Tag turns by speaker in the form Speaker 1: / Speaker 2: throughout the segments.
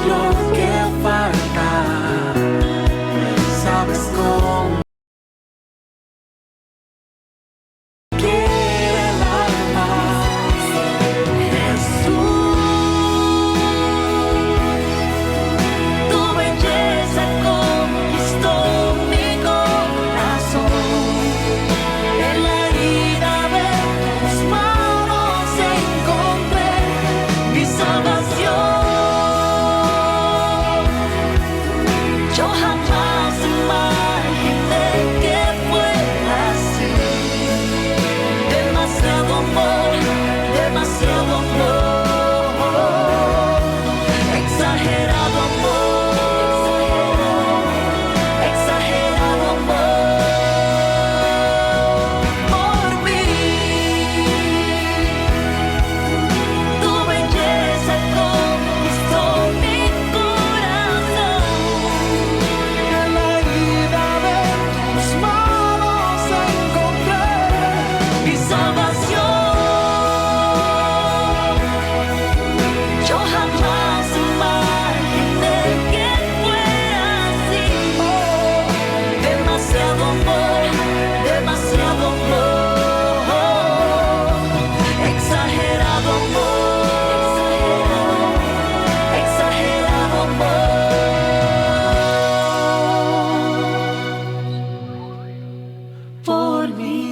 Speaker 1: lo que falta. Sabes cómo quiere el alma. Jesús, tu belleza conquistó mi corazón. En la herida de tus manos encontré mi salvación. Yo jamás imaginé que fuera así. Demasiado amor, demasiado amor. Exagerado amor, exagerado amor por mí. Tu belleza conquistó mi corazón. En la herida de tus manos encontré mi salvación. Yo jamás imaginé que fuera así. Demasiado amor, demasiado amor. Exagerado amor, exagerado amor por mí.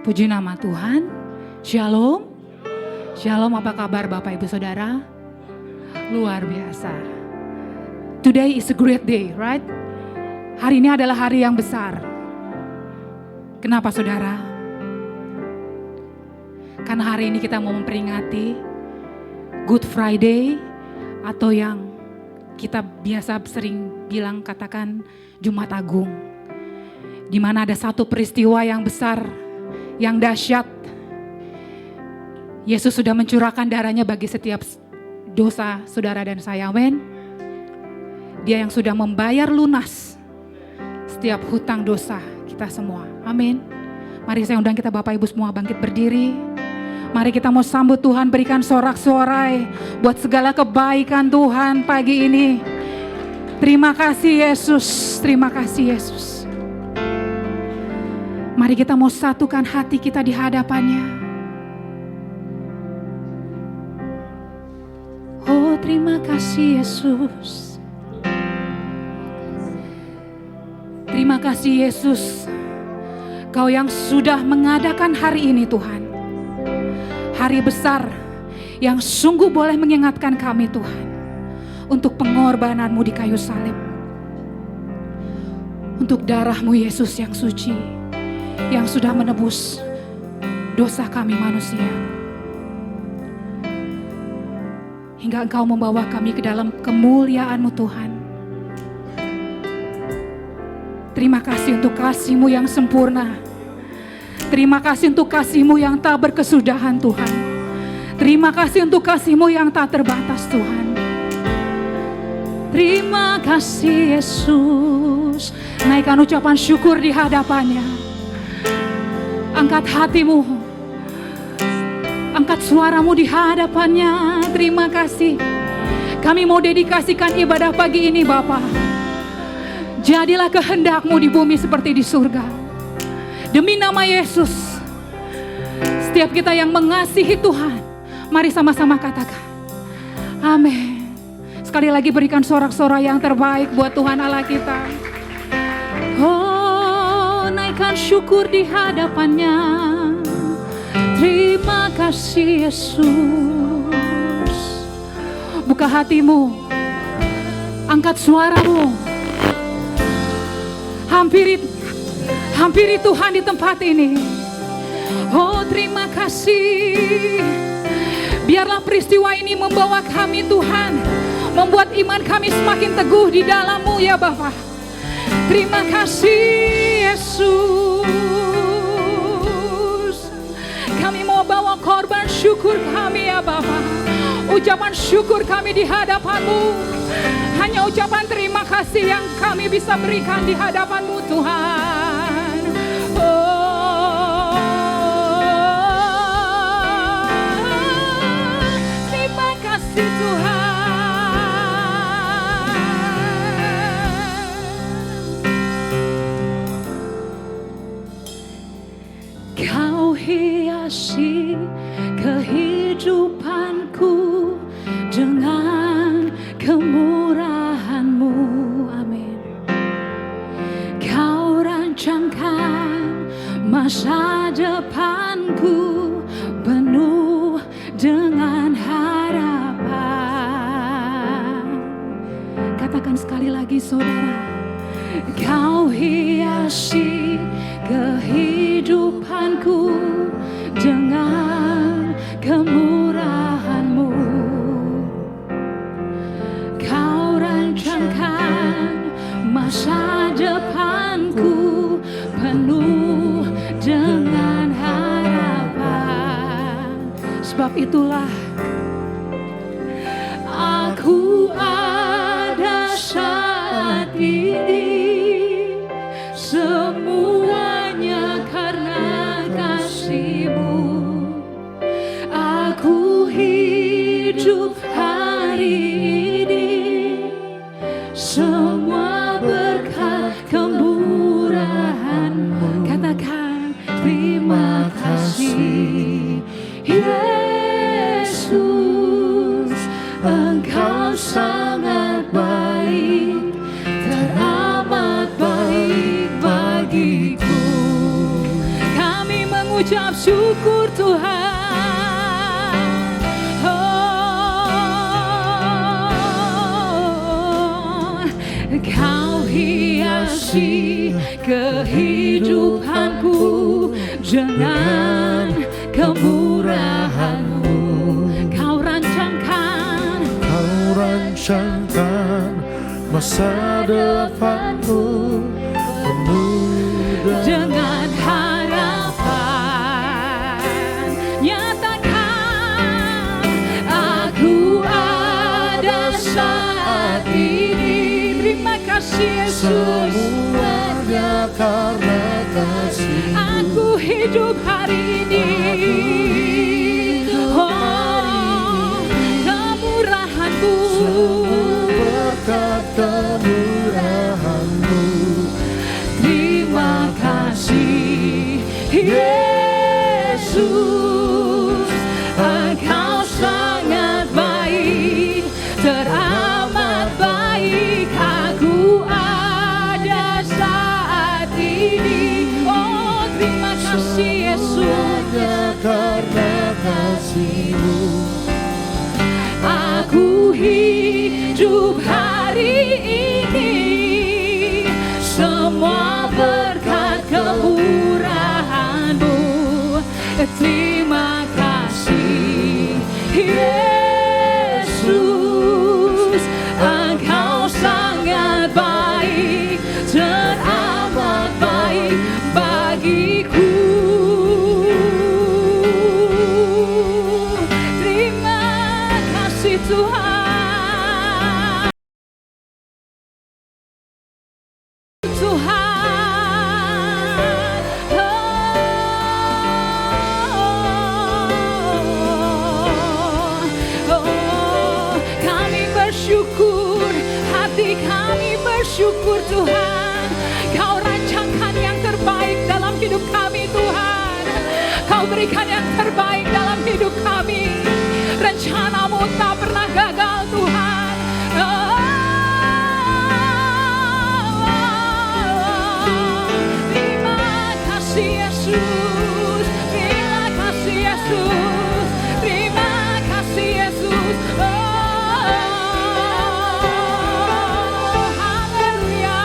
Speaker 2: Puji nama Tuhan. Shalom. Shalom, apa kabar Bapak Ibu Saudara? Luar biasa. Today is a great day, right? Hari ini adalah hari yang besar. Kenapa Saudara? Karena hari ini kita mau memperingati Good Friday, atau yang kita biasa sering bilang katakan Jumat Agung. Di mana ada satu peristiwa yang besar, yang dahsyat. Yesus sudah mencurahkan darahnya bagi setiap dosa saudara dan saya, amin. Dia yang sudah membayar lunas setiap hutang dosa kita semua, amin. Mari saya undang kita Bapak Ibu semua bangkit berdiri. Mari kita mau sambut Tuhan, berikan sorak-sorai buat segala kebaikan Tuhan pagi ini. Terima kasih Yesus, terima kasih Yesus. Mari kita mau satukan hati kita di hadapannya. Oh, terima kasih Yesus. Terima kasih Yesus. Kau yang sudah mengadakan hari ini Tuhan. Hari besar yang sungguh boleh mengingatkan kami Tuhan. Untuk pengorbananmu di kayu salib. Untuk darahmu Yesus yang suci. Yang sudah menebus dosa kami manusia. Hingga Engkau membawa kami ke dalam kemuliaan-Mu Tuhan. Terima kasih untuk kasih-Mu yang sempurna. Terima kasih untuk kasih-Mu yang tak berkesudahan Tuhan. Terima kasih untuk kasih-Mu yang tak terbatas Tuhan. Terima kasih Yesus. Naikkan ucapan syukur di hadapannya. Angkat hatimu, angkat suaramu di hadapannya. Terima kasih. Kami mau dedikasikan ibadah pagi ini Bapa. Jadilah kehendak-Mu di bumi seperti di surga. Demi nama Yesus, setiap kita yang mengasihi Tuhan, mari sama-sama katakan amin. Sekali lagi berikan sorak-sorai yang terbaik buat Tuhan Allah kita. Oh, naikkan syukur di hadapannya. Terima kasih Yesus. Buka hatimu, angkat suaramu, Hampiri Tuhan di tempat ini. Oh, terima kasih. Biarlah peristiwa ini membawa kami Tuhan, membuat iman kami semakin teguh di dalam-Mu ya Bapa. Terima kasih Yesus. Kami mau bawa korban syukur kami ya Bapa. Ucapan syukur kami di hadapan-Mu. Hanya ucapan terima kasih yang kami bisa berikan di hadapan-Mu Tuhan. Terima kasih Tuhan. Kau hiasi kehidupanku dengan kemurahan-Mu, amin. Kau rancangkan masa depanku penuh dengan harapan. Katakan sekali lagi saudara. Kau hiasi kehidupanku dengan kemurahan-Mu. Kau rancangkan masa depanku penuh dengan harapan. Sebab itulah aku ada saat ini, semuanya karena kasih-Mu. Aku hidup hari ini, semua berkat kemurahan-Mu. Katakan terima kasih Yesus, Engkau sangat baik, teramat baik bagiku. Kami mengucap syukur Tuhan. Kau hiasi kehidupanku dengan kemurahan-Mu. Kau rancangkan
Speaker 3: masa depanku penuh
Speaker 2: dengan harapan. Nyatakan aku ada saat ini. Terima kasih Yesus,
Speaker 3: semuanya karena kasih.
Speaker 2: aku hidup hari ini. Oh, kemurahan-Mu,
Speaker 3: Berkat kemurahan-Mu.
Speaker 2: terima kasih Yesus, Engkau sangat baik, teramat baik. Aku ada saat ini. Oh, terima kasih Yesus,
Speaker 3: Semuanya karena kasih-Mu.
Speaker 2: aku hidup hari ini, semua berkat kemurahan-Mu. Terima kasih Yesus, Engkau sangat baik, teramat baik bagiku. Terima kasih Tuhan. Kami bersyukur, hati kami bersyukur Tuhan. Kau rancangkan yang terbaik dalam hidup kami Tuhan. Kau berikan yang terbaik dalam hidup kami. Rencana-Mu tak pernah gagal Tuhan. Terima kasih Yesus, terima kasih Yesus, terima kasih Yesus. Haleluya.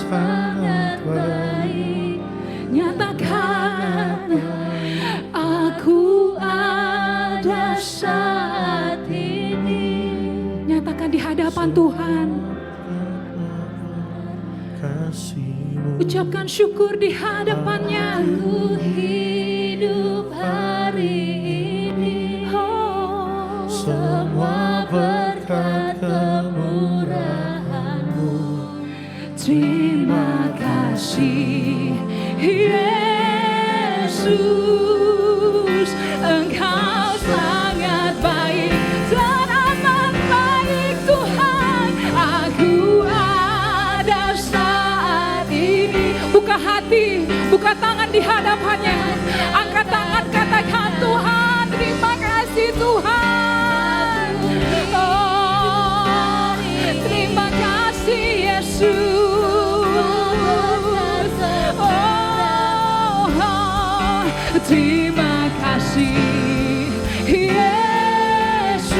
Speaker 3: sangat baik.
Speaker 2: Nyatakan aku ada saat ini. Nyatakan di hadapan Tuhan.
Speaker 3: Kasih-Mu.
Speaker 2: Ucapkan syukur di hadapannya.
Speaker 1: Ku hidup hari ini,
Speaker 2: Oh,
Speaker 3: Semua berkat kemurahan-Mu.
Speaker 2: terima kasih Yesus, Engkau sangat baik dan amat baik Tuhan. Aku ada saat ini. Buka hati, buka tangan di hadapannya. Angkat tangan, katakan Tuhan, terima kasih Tuhan. Oh, terima kasih Yesus. Terima kasih Yesus,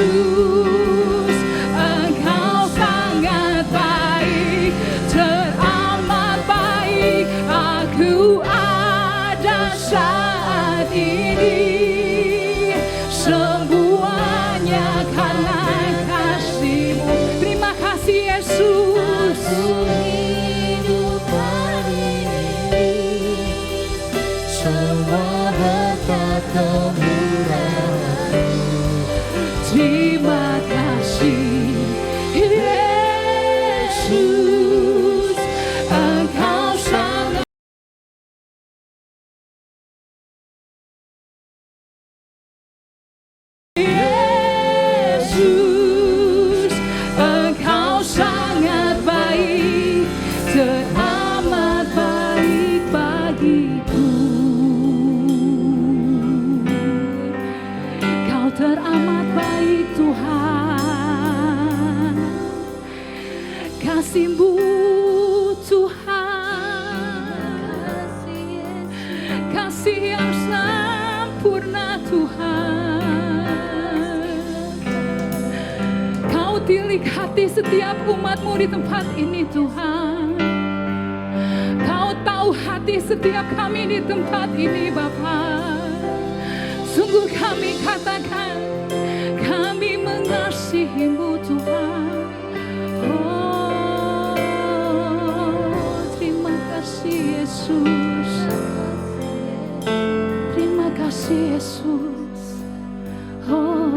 Speaker 2: Engkau sangat baik, teramat baik. Aku ada saat ini, semuanya karena kasih-Mu. Terima kasih Yesus.
Speaker 1: hidup hari ini.
Speaker 3: Semua berkat kemurahan-Mu.
Speaker 2: Terima kasih Yesus, Engkau sangat Yesus, Engkau sangat baik, teramat baik bagiku. Kau teramat baik Tuhan, kasih-Mu Tuhan, kasih yang sempurna Tuhan. Kau tilik hati setiap umat-Mu di tempat ini Tuhan. Kau tahu hati setiap kami di tempat ini Bapa. Sungguh kami katakan, kami mengasihi-Mu Tuhan. Oh, terima kasih Yesus. Terima kasih Yesus. Oh,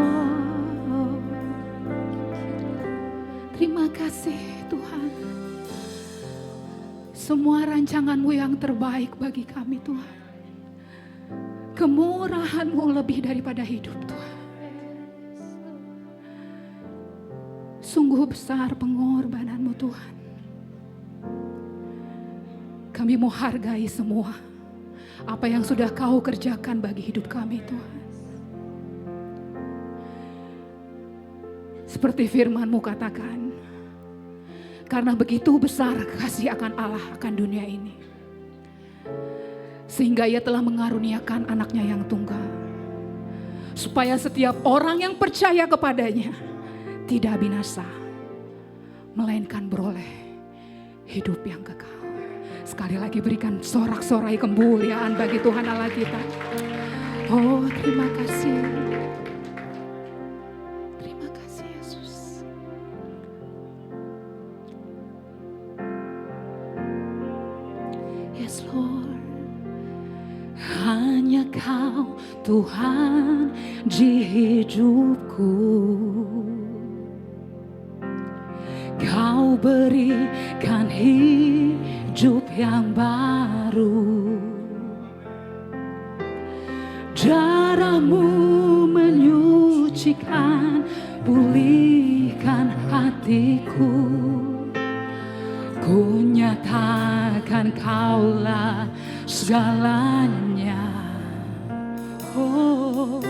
Speaker 2: terima kasih Tuhan. Semua rancangan-Mu yang terbaik bagi kami Tuhan. Kemurahan-Mu lebih daripada hidup Tuhan. Sungguh besar pengorbanan-Mu Tuhan. Kami mau hargai semua apa yang sudah Kau kerjakan bagi hidup kami Tuhan. Seperti firman-Mu katakan, karena begitu besar kasih akan Allah akan dunia ini, sehingga Ia telah mengaruniakan anaknya yang tunggal, supaya setiap orang yang percaya kepadanya tidak binasa, melainkan beroleh hidup yang kekal. Sekali lagi berikan sorak-sorai kemuliaan bagi Tuhan Allah kita. Oh, terima kasih. Terima kasih Yesus. Yes Lord. Hanya Kau Tuhan di hidupku. Kau berikan hidup yang baru. Darah-Mu menyucikan, pulihkan hatiku. Ku nyatakan Kaulah segalanya. Oh,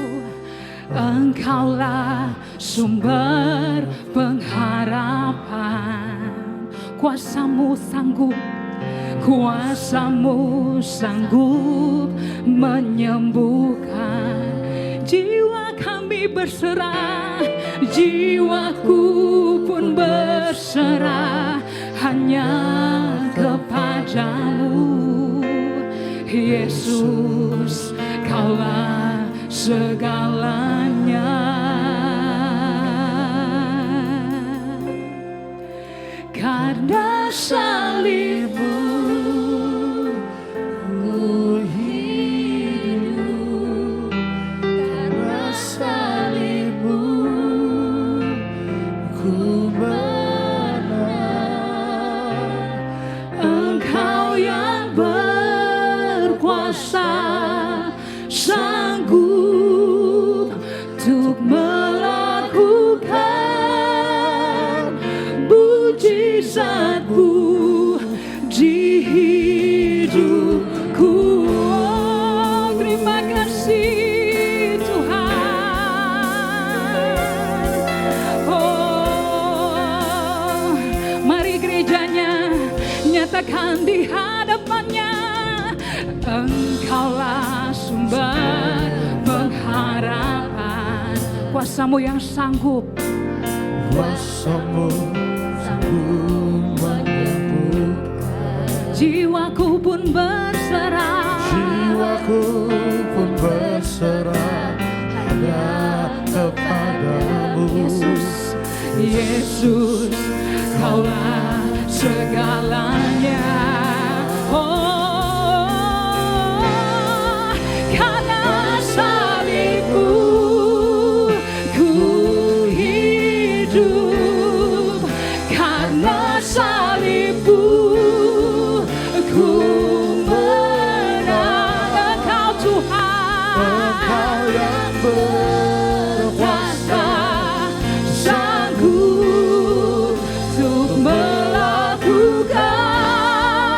Speaker 2: Engkaulah sumber pengharapan. Kuasa-Mu sanggup, Kuasa-Mu sanggup menyembuhkan. Jiwa kami berserah, jiwaku pun berserah hanya kepada padamu, Yesus, Kaulah segalanya. Karena salibmu
Speaker 3: Ku hidup karena salibmu, ku menang.
Speaker 2: Engkau yang berkuasa, sanggup untuk melakukan mujizatmu di hidupku. Oh, terima kasih Tuhan. Oh, mari gerejanya nyatakan di hadapannya, Engkaulah sumber pengharapan, kuasamu yang sanggup,
Speaker 3: Kuasamu sanggup menyembuhkan.
Speaker 2: jiwaku pun berserah,
Speaker 3: Jiwaku pun berserah hanya kepadamu.
Speaker 2: Yesus, Yesus, Kaulah segalanya. Oh, karena salibmu ku hidup, karena salibmu ku menang. Engkau Tuhan,
Speaker 3: Engkau yang berkuasa,
Speaker 2: sanggup untuk melakukan,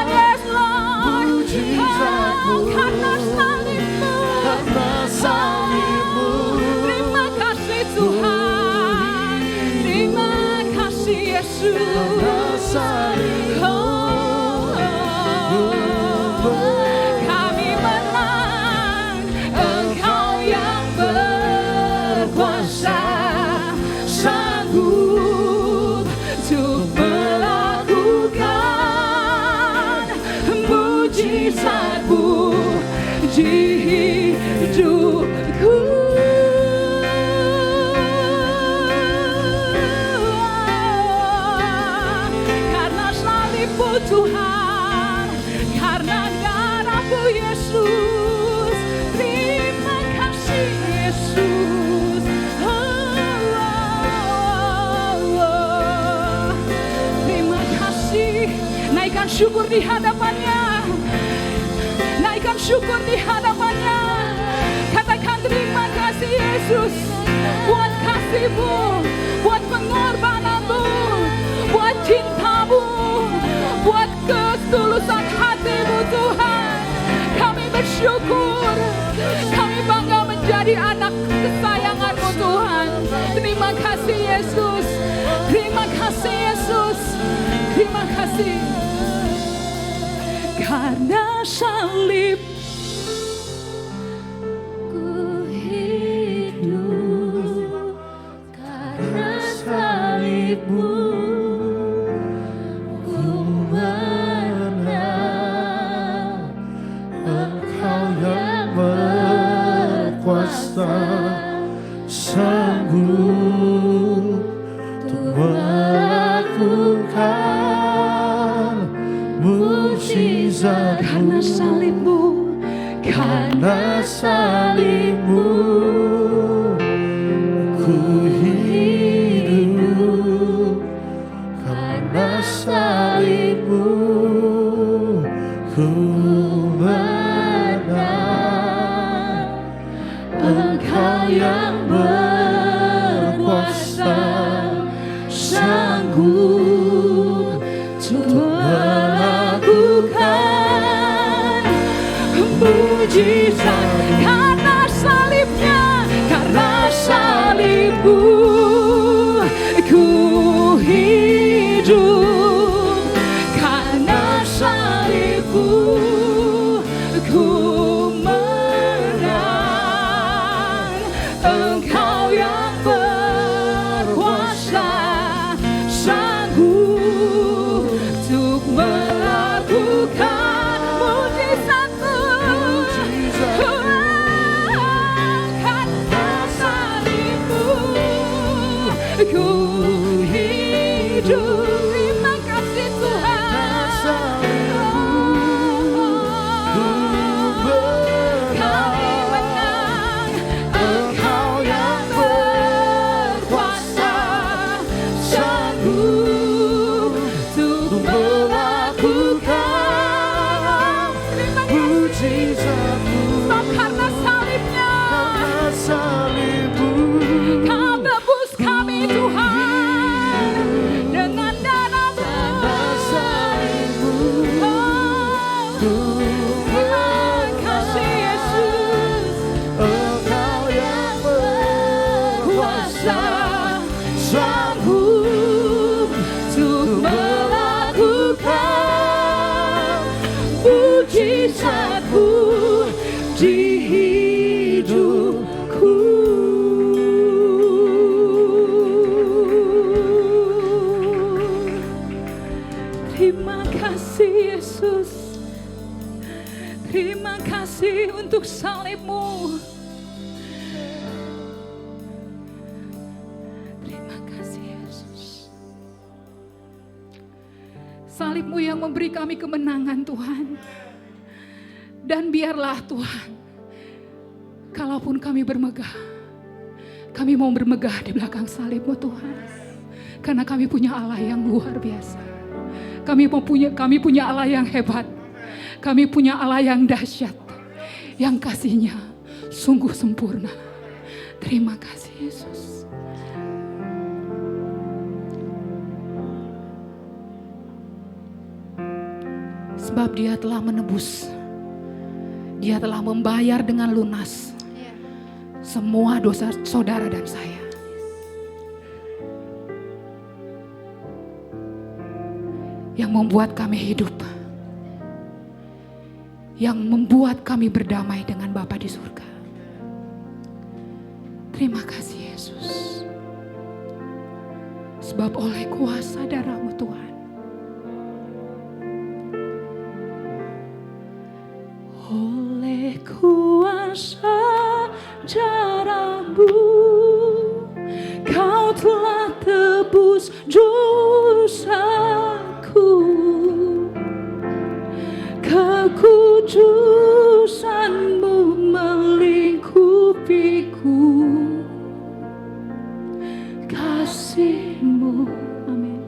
Speaker 2: yes Lord,
Speaker 3: mujizatmu.
Speaker 2: karena salibmu,
Speaker 3: Karena salibmu,
Speaker 2: terima kasih Tuhan, terima kasih Yesus.
Speaker 3: karena salibmu,
Speaker 2: Kami menang, Engkau yang berkuasa, sanggup untuk melakukan mujizatmu di hidupku. Karena salibmu Tuhan, karena darahmu Yesus, terima kasih Yesus. Terima kasih. Naikkan syukur di hadapannya, naikkan syukur di hadapannya. Katakan terima kasih Yesus, buat kasih-Mu, buat pengorbananmu, buat cintamu, buat ketulusan hatimu Tuhan. Kami bersyukur, kami bangga menjadi anak kesayanganmu Tuhan. Terima kasih Yesus, terima kasih Yesus, terima kasih. Karena salib
Speaker 1: Ku hidup karena salibmu, ku menang.
Speaker 3: Engkau yang berkuasa, sanggup untuk melakukan mujizatmu.
Speaker 2: karena salibmu,
Speaker 3: Karena salibmu, ku hidup. Karena salibmu, ku menang. Engkau yang berkuasa, sanggup untuk melakukan
Speaker 2: mujizat. Karena salibnya, karena salibmu, ku hidup. Karena salibmu, ku menang. Engkau yang berkuasa, sanggup untuk melakukan Terima kasih Yesus. Terima kasih untuk salib-Mu. Terima kasih Yesus. Salib-Mu yang memberi kami kemenangan Tuhan. Dan biarlah Tuhan, kalaupun kami bermegah, kami mau bermegah di belakang salib-Mu Tuhan. Karena kami punya Allah yang luar biasa. Kami punya Allah yang hebat. Kami punya Allah yang dahsyat. Yang kasih-Nya sungguh sempurna. Terima kasih Yesus. Sebab Dia telah menebus. Dia telah membayar dengan lunas semua dosa saudara dan saya. Yang membuat kami hidup. Yang membuat kami berdamai dengan Bapa di surga. Terima kasih Yesus. Sebab oleh kuasa darah-Mu Tuhan. Oleh kuasa darah-Mu, Kau telah tebus dosaku. Kekudusan-Mu melingkupiku. Kasih-Mu, amin,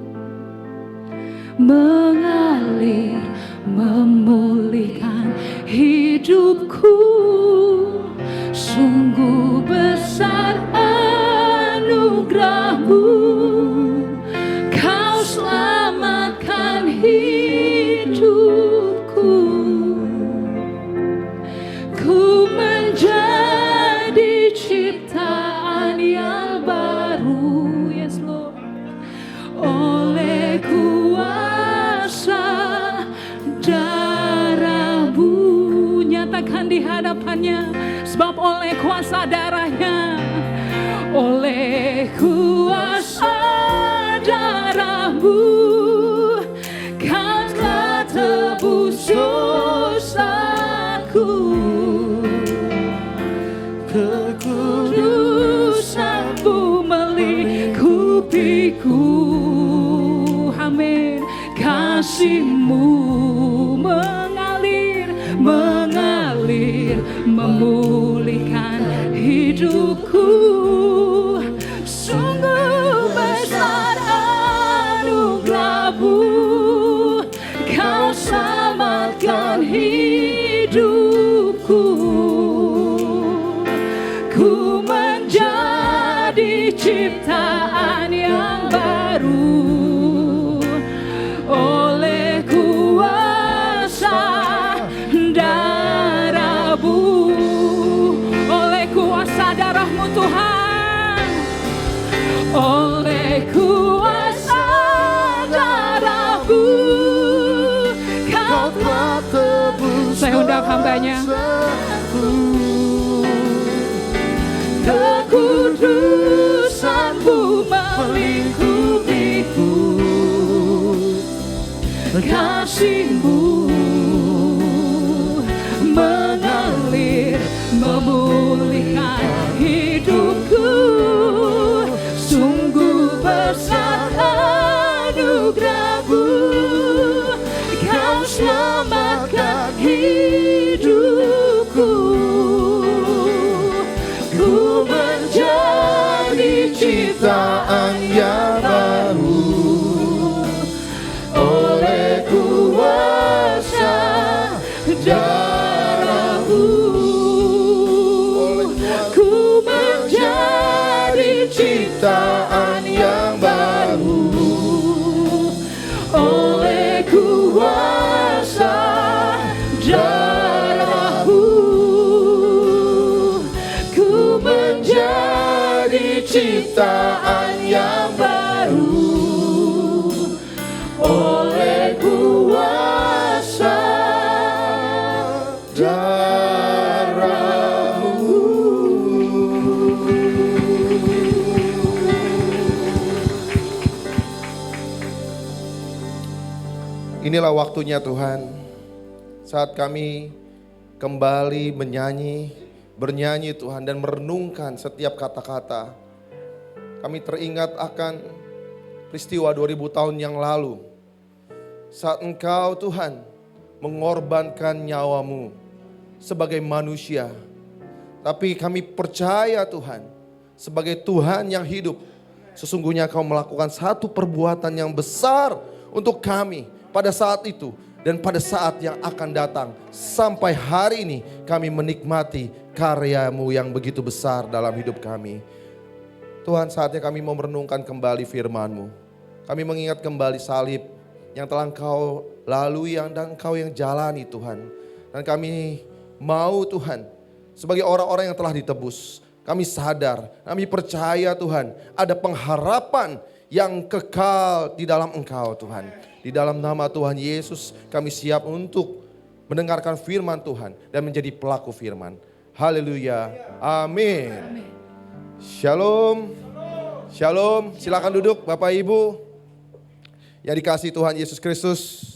Speaker 2: mengalir, memulihkan hidupku. Sungguh besar anugerah-Mu. Kau selamatkan hidupku. Ku menjadi ciptaan yang baru. Yes Lord. Oleh kuasa darah-Mu. Nyatakan di hadapannya. Sebab oleh kuasa darah-Nya. Oleh kuasa darah-Mu, Kau telah tebus dosaku. Kekudusan-Mu melingkupiku. Amin. Kasih-Mu mengalir, mengalir, memulihkan hidupku. Sungguh besar anugerah-Mu. Kau selamatkan hidupku. Ku menjadi ciptaan yang baru. Oleh kuasa darah-Mu. Oleh kuasa darah-Mu Tuhan. Oleh kuasa darah-Mu. Kau telah tebus. Saya undang hamba-Nya. Kekudusan-Mu melingkupiku. Kasih-Mu mengalir, memulihkan hidupku. Sungguh besar anugerah-Mu. Kau selamatkan hidupku. Ku menjadi ciptaan yang baru. Oleh kuasa darah-Mu, ku menjadi ciptaan yang baru. Oleh kuasa darah-Mu, ku menjadi ciptaan yang baru. Oleh kuasa
Speaker 3: Inilah waktunya Tuhan, saat kami kembali bernyanyi Tuhan, dan merenungkan setiap kata-kata. Kami teringat akan peristiwa 2000 tahun yang lalu, saat Engkau Tuhan mengorbankan nyawamu sebagai manusia. Tapi kami percaya Tuhan, sebagai Tuhan yang hidup, sesungguhnya Kau melakukan satu perbuatan yang besar untuk kami pada saat itu dan pada saat yang akan datang. Sampai hari ini kami menikmati karya-Mu yang begitu besar dalam hidup kami. Tuhan, saatnya kami mau merenungkan kembali firman-Mu. Kami mengingat kembali salib yang telah Engkau lalui dan Engkau yang jalani Tuhan. Dan kami mau Tuhan, sebagai orang-orang yang telah ditebus, kami sadar, kami percaya Tuhan, ada pengharapan yang kekal di dalam Engkau Tuhan. Di dalam nama Tuhan Yesus kami siap untuk mendengarkan firman Tuhan dan menjadi pelaku firman. Haleluya. Amin. Shalom. Shalom. Silakan duduk Bapak Ibu yang dikasihi Tuhan Yesus Kristus.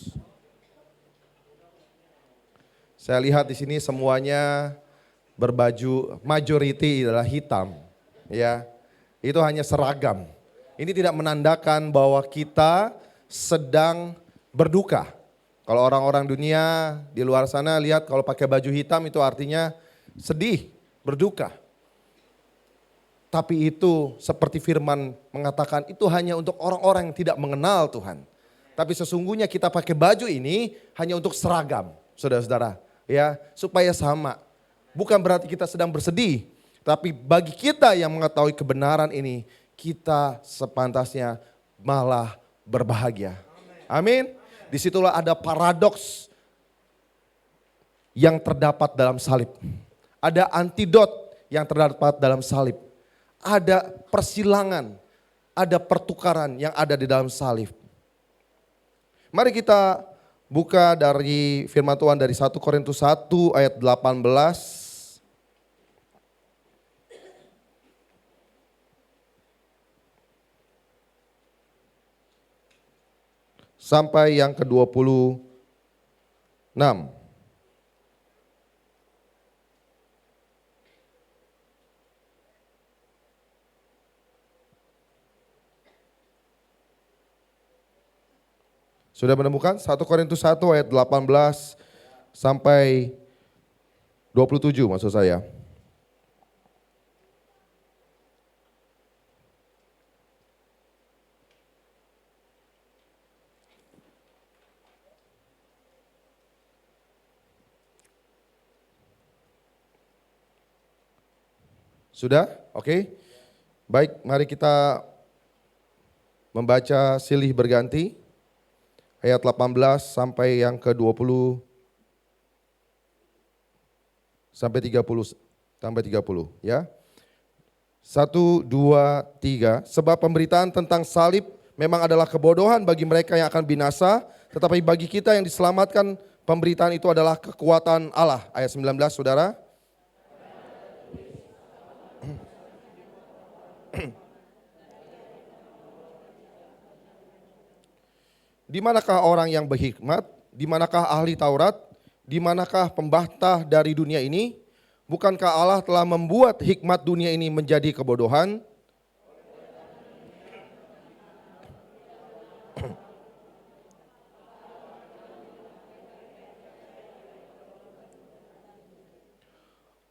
Speaker 3: Saya lihat di sini semuanya berbaju, majority adalah hitam, ya. Itu hanya seragam. Ini tidak menandakan bahwa kita sedang berduka. Kalau orang-orang dunia di luar sana lihat kalau pakai baju hitam itu artinya sedih, berduka. Tapi itu seperti firman mengatakan itu hanya untuk orang-orang yang tidak mengenal Tuhan. Tapi sesungguhnya kita pakai baju ini hanya untuk seragam, saudara-saudara, ya, supaya sama. Bukan berarti kita sedang bersedih, tapi bagi kita yang mengetahui kebenaran ini, kita sepantasnya malah berbahagia. Amin. Disitulah ada paradoks yang terdapat dalam salib. Ada antidot yang terdapat dalam salib. Ada persilangan, ada pertukaran yang ada di dalam salib. Mari kita buka dari firman Tuhan dari 1 Korintus 1 ayat 18. Sampai yang ke-26. Sudah menemukan? 1 Korintus 1 ayat 18 sampai 27 maksud saya. Sudah? Oke. Baik, mari kita membaca silih berganti. Ayat 18 sampai yang ke-20 sampai 30 ya. 1, 2, 3. Sebab pemberitaan tentang salib memang adalah kebodohan bagi mereka yang akan binasa, tetapi bagi kita yang diselamatkan pemberitaan itu adalah kekuatan Allah. Ayat 19 Saudara. Di manakah orang yang berhikmat? Di manakah ahli Taurat? Di manakah pembantah dari dunia ini? Bukankah Allah telah membuat hikmat dunia ini menjadi kebodohan?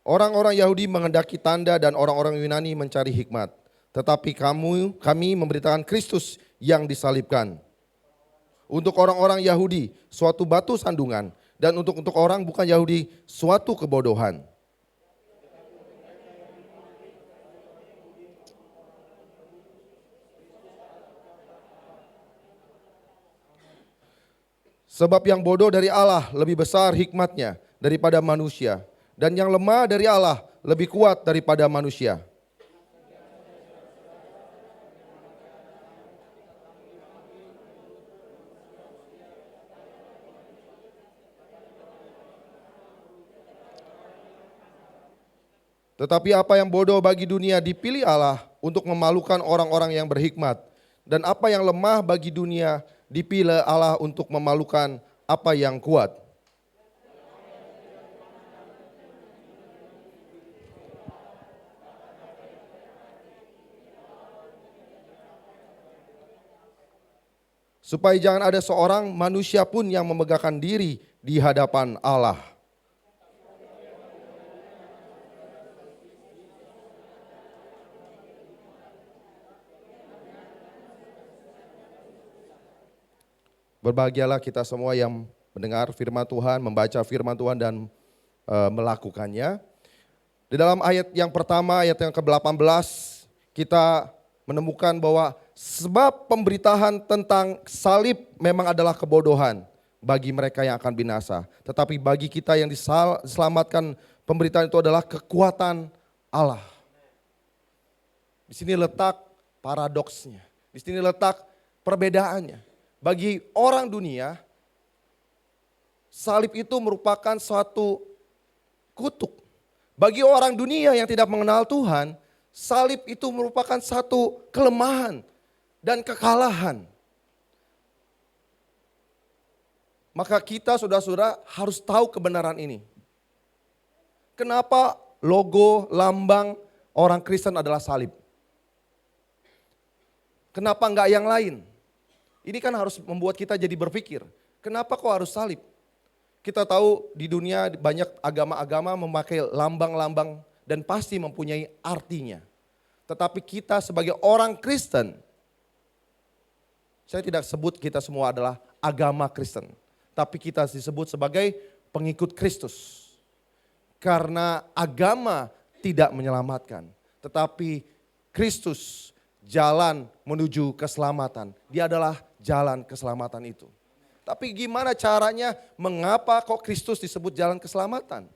Speaker 3: Orang-orang Yahudi menghendaki tanda dan orang-orang Yunani mencari hikmat. Tetapi kami memberitakan Kristus yang disalibkan. Untuk orang-orang Yahudi suatu batu sandungan, dan untuk orang bukan Yahudi suatu kebodohan. Sebab yang bodoh dari Allah lebih besar hikmatnya daripada manusia, dan yang lemah dari Allah lebih kuat daripada manusia. Tetapi apa yang bodoh bagi dunia dipilih Allah untuk memalukan orang-orang yang berhikmat. Dan apa yang lemah bagi dunia dipilih Allah untuk memalukan apa yang kuat. Supaya jangan ada seorang manusia pun yang memegahkan diri di hadapan Allah. Berbahagialah kita semua yang mendengar firman Tuhan, membaca firman Tuhan dan melakukannya. Di dalam ayat yang pertama, ayat yang ke-18, kita menemukan bahwa sebab pemberitahan tentang salib memang adalah kebodohan bagi mereka yang akan binasa. Tetapi bagi kita yang diselamatkan, pemberitaan itu adalah kekuatan Allah. Di sini letak paradoksnya. Di sini letak perbedaannya. Bagi orang dunia, salib itu merupakan suatu kutuk. Bagi orang dunia yang tidak mengenal Tuhan, salib itu merupakan satu kelemahan dan kekalahan. Maka kita saudara-saudara harus tahu kebenaran ini. Kenapa logo lambang orang Kristen adalah salib? Kenapa enggak yang lain? Ini kan harus membuat kita jadi berpikir, kenapa kok harus salib? Kita tahu di dunia banyak agama-agama memakai lambang-lambang dan pasti mempunyai artinya. Tetapi kita sebagai orang Kristen, saya tidak sebut kita semua adalah agama Kristen. Tapi kita disebut sebagai pengikut Kristus. Karena agama tidak menyelamatkan. Tetapi Kristus jalan menuju keselamatan. Dia adalah jalan keselamatan itu. Tapi gimana caranya, mengapa kok Kristus disebut jalan keselamatan?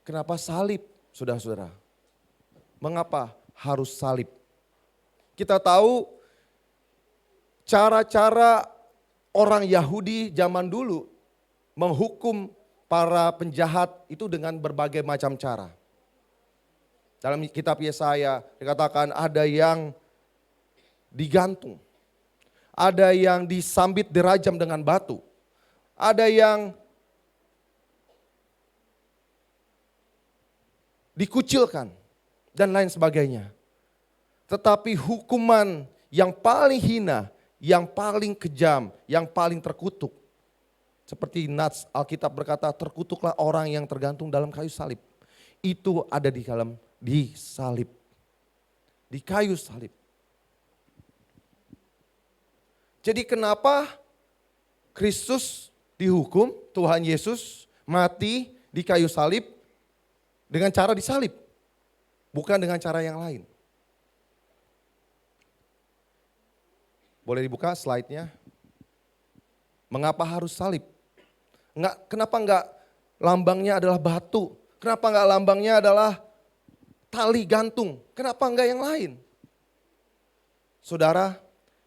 Speaker 3: Kenapa salib, saudara-saudara? Mengapa harus salib? Kita tahu cara-cara orang Yahudi zaman dulu menghukum para penjahat itu dengan berbagai macam cara. Dalam kitab Yesaya dikatakan ada yang digantung, ada yang disambit dirajam dengan batu, ada yang dikucilkan dan lain sebagainya. Tetapi hukuman yang paling hina, yang paling kejam, yang paling terkutuk. Seperti Nats Alkitab berkata, terkutuklah orang yang tergantung dalam kayu salib. Itu ada di salib. Di kayu salib. Jadi kenapa Kristus dihukum, Tuhan Yesus mati di kayu salib dengan cara disalib. Bukan dengan cara yang lain. Boleh dibuka slide-nya. Mengapa harus salib? Kenapa enggak lambangnya adalah batu? Kenapa enggak lambangnya adalah tali gantung? Kenapa enggak yang lain? Saudara,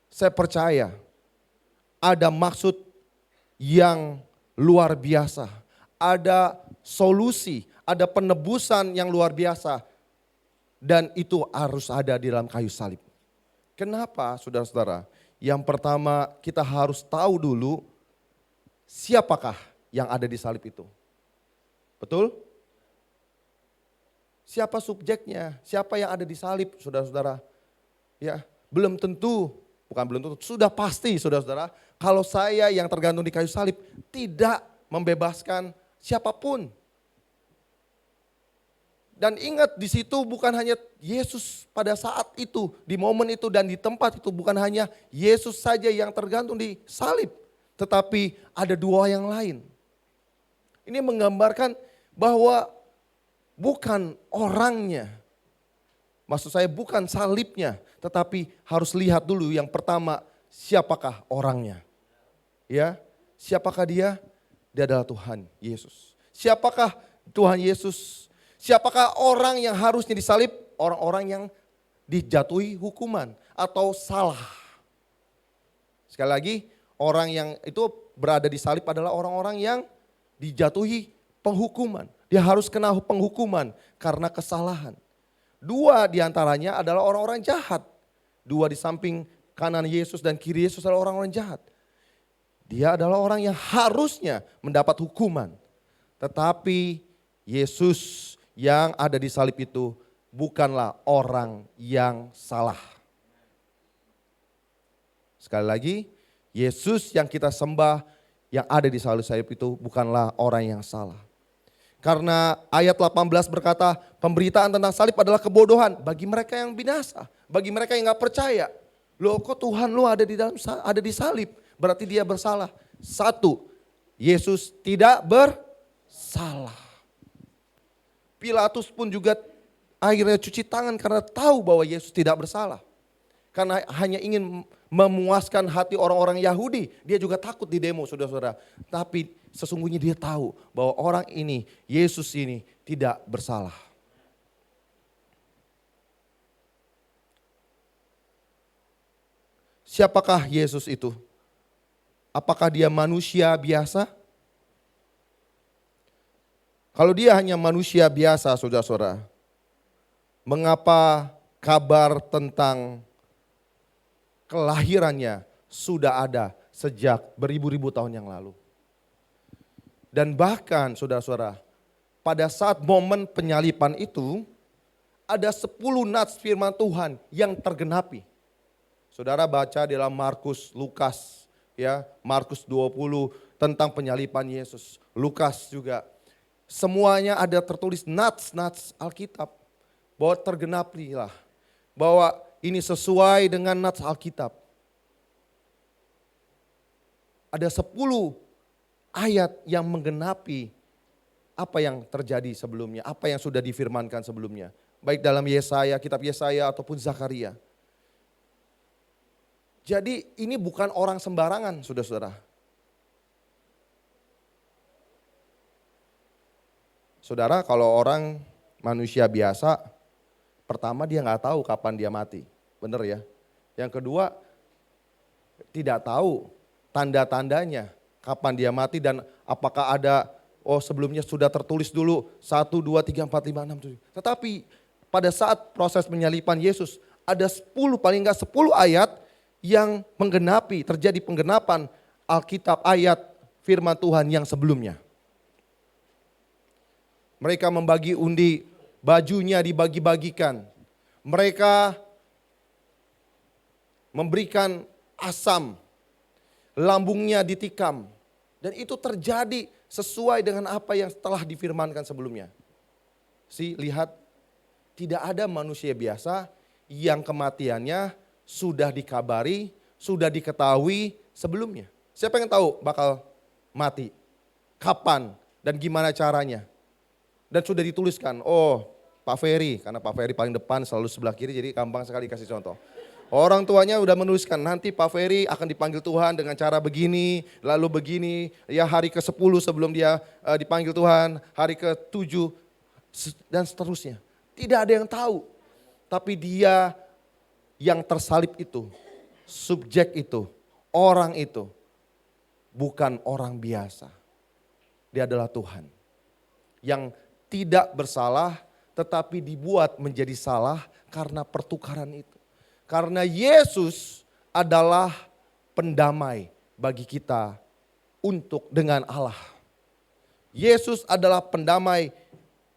Speaker 3: saya percaya ada maksud yang luar biasa. Ada solusi, ada penebusan yang luar biasa. Dan itu harus ada di dalam kayu salib. Kenapa, saudara-saudara? Yang pertama, kita harus tahu dulu siapakah yang ada di salib itu. Betul? Siapa subjeknya? Siapa yang ada di salib, saudara-saudara? Ya, belum tentu, sudah pasti, saudara-saudara. Kalau saya yang tergantung di kayu salib tidak membebaskan siapapun. Dan ingat, di situ bukan hanya Yesus pada saat itu, di momen itu dan di tempat itu, bukan hanya Yesus saja yang tergantung di salib. Tetapi ada dua yang lain. Ini menggambarkan bahwa bukan orangnya. Maksud saya bukan salibnya, tetapi harus lihat dulu yang pertama, siapakah orangnya. Ya, siapakah dia? Dia adalah Tuhan Yesus. Siapakah Tuhan Yesus? Siapakah orang yang harusnya disalib? Orang-orang yang dijatuhi hukuman atau salah. Sekali lagi, orang yang itu berada di salib adalah orang-orang yang dijatuhi penghukuman. Dia harus kena penghukuman karena kesalahan. Dua diantaranya adalah orang-orang jahat. Dua di samping kanan Yesus dan kiri Yesus adalah orang-orang jahat. Dia adalah orang yang harusnya mendapat hukuman. Tetapi Yesus yang ada di salib itu bukanlah orang yang salah. Sekali lagi, Yesus yang kita sembah yang ada di salib itu bukanlah orang yang salah. Karena ayat 18 berkata, pemberitaan tentang salib adalah kebodohan bagi mereka yang binasa, bagi mereka yang gak percaya. Loh kok Tuhan lu ada di salib, berarti dia bersalah. Satu, Yesus tidak bersalah. Pilatus pun juga akhirnya cuci tangan karena tahu bahwa Yesus tidak bersalah. Karena hanya ingin memuaskan hati orang-orang Yahudi. Dia juga takut di demo, saudara-saudara. Tapi sesungguhnya dia tahu bahwa orang ini, Yesus ini tidak bersalah. Siapakah Yesus itu? Apakah dia manusia biasa? Kalau dia hanya manusia biasa, saudara-saudara, mengapa kabar tentang kelahirannya sudah ada sejak beribu-ribu tahun yang lalu? Dan bahkan saudara-saudara, pada saat momen penyalipan itu, ada 10 nats firman Tuhan yang tergenapi. Saudara baca dalam Markus, Lukas, ya, Markus 20 tentang penyalipan Yesus. Lukas juga. Semuanya ada tertulis nats Alkitab. Bahwa tergenapilah. Bahwa ini sesuai dengan nats Alkitab. Ada 10 ayat yang menggenapi apa yang terjadi sebelumnya. Apa yang sudah difirmankan sebelumnya. Baik dalam Yesaya, kitab Yesaya ataupun Zakaria. Jadi ini bukan orang sembarangan, saudara-saudara. Saudara, kalau orang manusia biasa, pertama dia nggak tahu kapan dia mati, bener ya. Yang kedua, tidak tahu tanda-tandanya kapan dia mati dan apakah ada, sebelumnya sudah tertulis dulu 1, 2, 3, 4, 5, 6, 7. Tetapi pada saat proses penyalipan Yesus, ada 10, paling nggak 10 ayat yang menggenapi, terjadi penggenapan Alkitab ayat firman Tuhan yang sebelumnya. Mereka membagi undi, bajunya dibagi-bagikan. Mereka memberikan asam, lambungnya ditikam. Dan itu terjadi sesuai dengan apa yang telah difirmankan sebelumnya. Lihat, tidak ada manusia biasa yang kematiannya sudah dikabari, sudah diketahui sebelumnya. Siapa yang tahu bakal mati? Kapan dan gimana caranya? Dan sudah dituliskan, Pak Ferry, karena Pak Ferry paling depan selalu sebelah kiri jadi gampang sekali kasih contoh. Orang tuanya udah menuliskan nanti Pak Ferry akan dipanggil Tuhan dengan cara begini, lalu begini, ya hari ke-10 sebelum dia dipanggil Tuhan, hari ke-7 dan seterusnya. Tidak ada yang tahu, tapi dia yang tersalib itu, subjek itu, orang itu bukan orang biasa. Dia adalah Tuhan yang tidak bersalah tetapi dibuat menjadi salah karena pertukaran itu. Karena Yesus adalah pendamai bagi kita untuk dengan Allah. Yesus adalah pendamai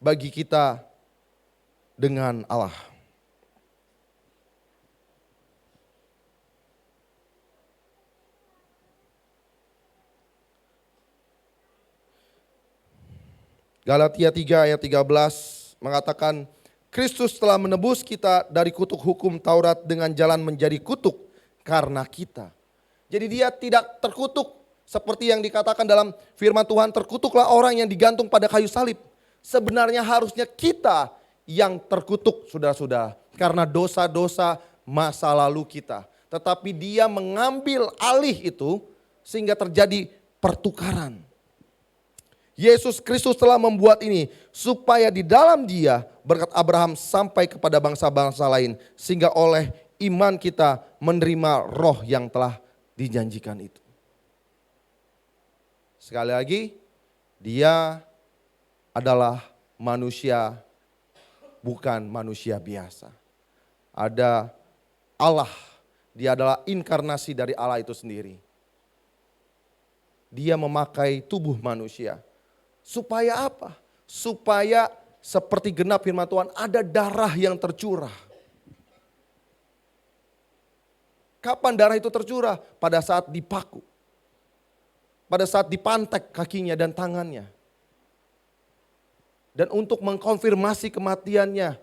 Speaker 3: bagi kita dengan Allah. Galatia 3 ayat 13 mengatakan, Kristus telah menebus kita dari kutuk hukum Taurat dengan jalan menjadi kutuk karena kita. Jadi dia tidak terkutuk seperti yang dikatakan dalam firman Tuhan, terkutuklah orang yang digantung pada kayu salib. Sebenarnya harusnya kita yang terkutuk, saudara-saudara, karena dosa-dosa masa lalu kita. Tetapi dia mengambil alih itu sehingga terjadi pertukaran. Yesus Kristus telah membuat ini supaya di dalam dia berkat Abraham sampai kepada bangsa-bangsa lain. Sehingga oleh iman kita menerima roh yang telah dijanjikan itu. Sekali lagi, dia adalah manusia, bukan manusia biasa. Ada Allah Dia adalah inkarnasi dari Allah itu sendiri. Dia memakai tubuh manusia. Supaya apa? Supaya seperti genap firman Tuhan, ada darah yang tercurah. Kapan darah itu tercurah? Pada saat dipaku. Pada saat dipantek kakinya dan tangannya. Dan untuk mengkonfirmasi kematiannya,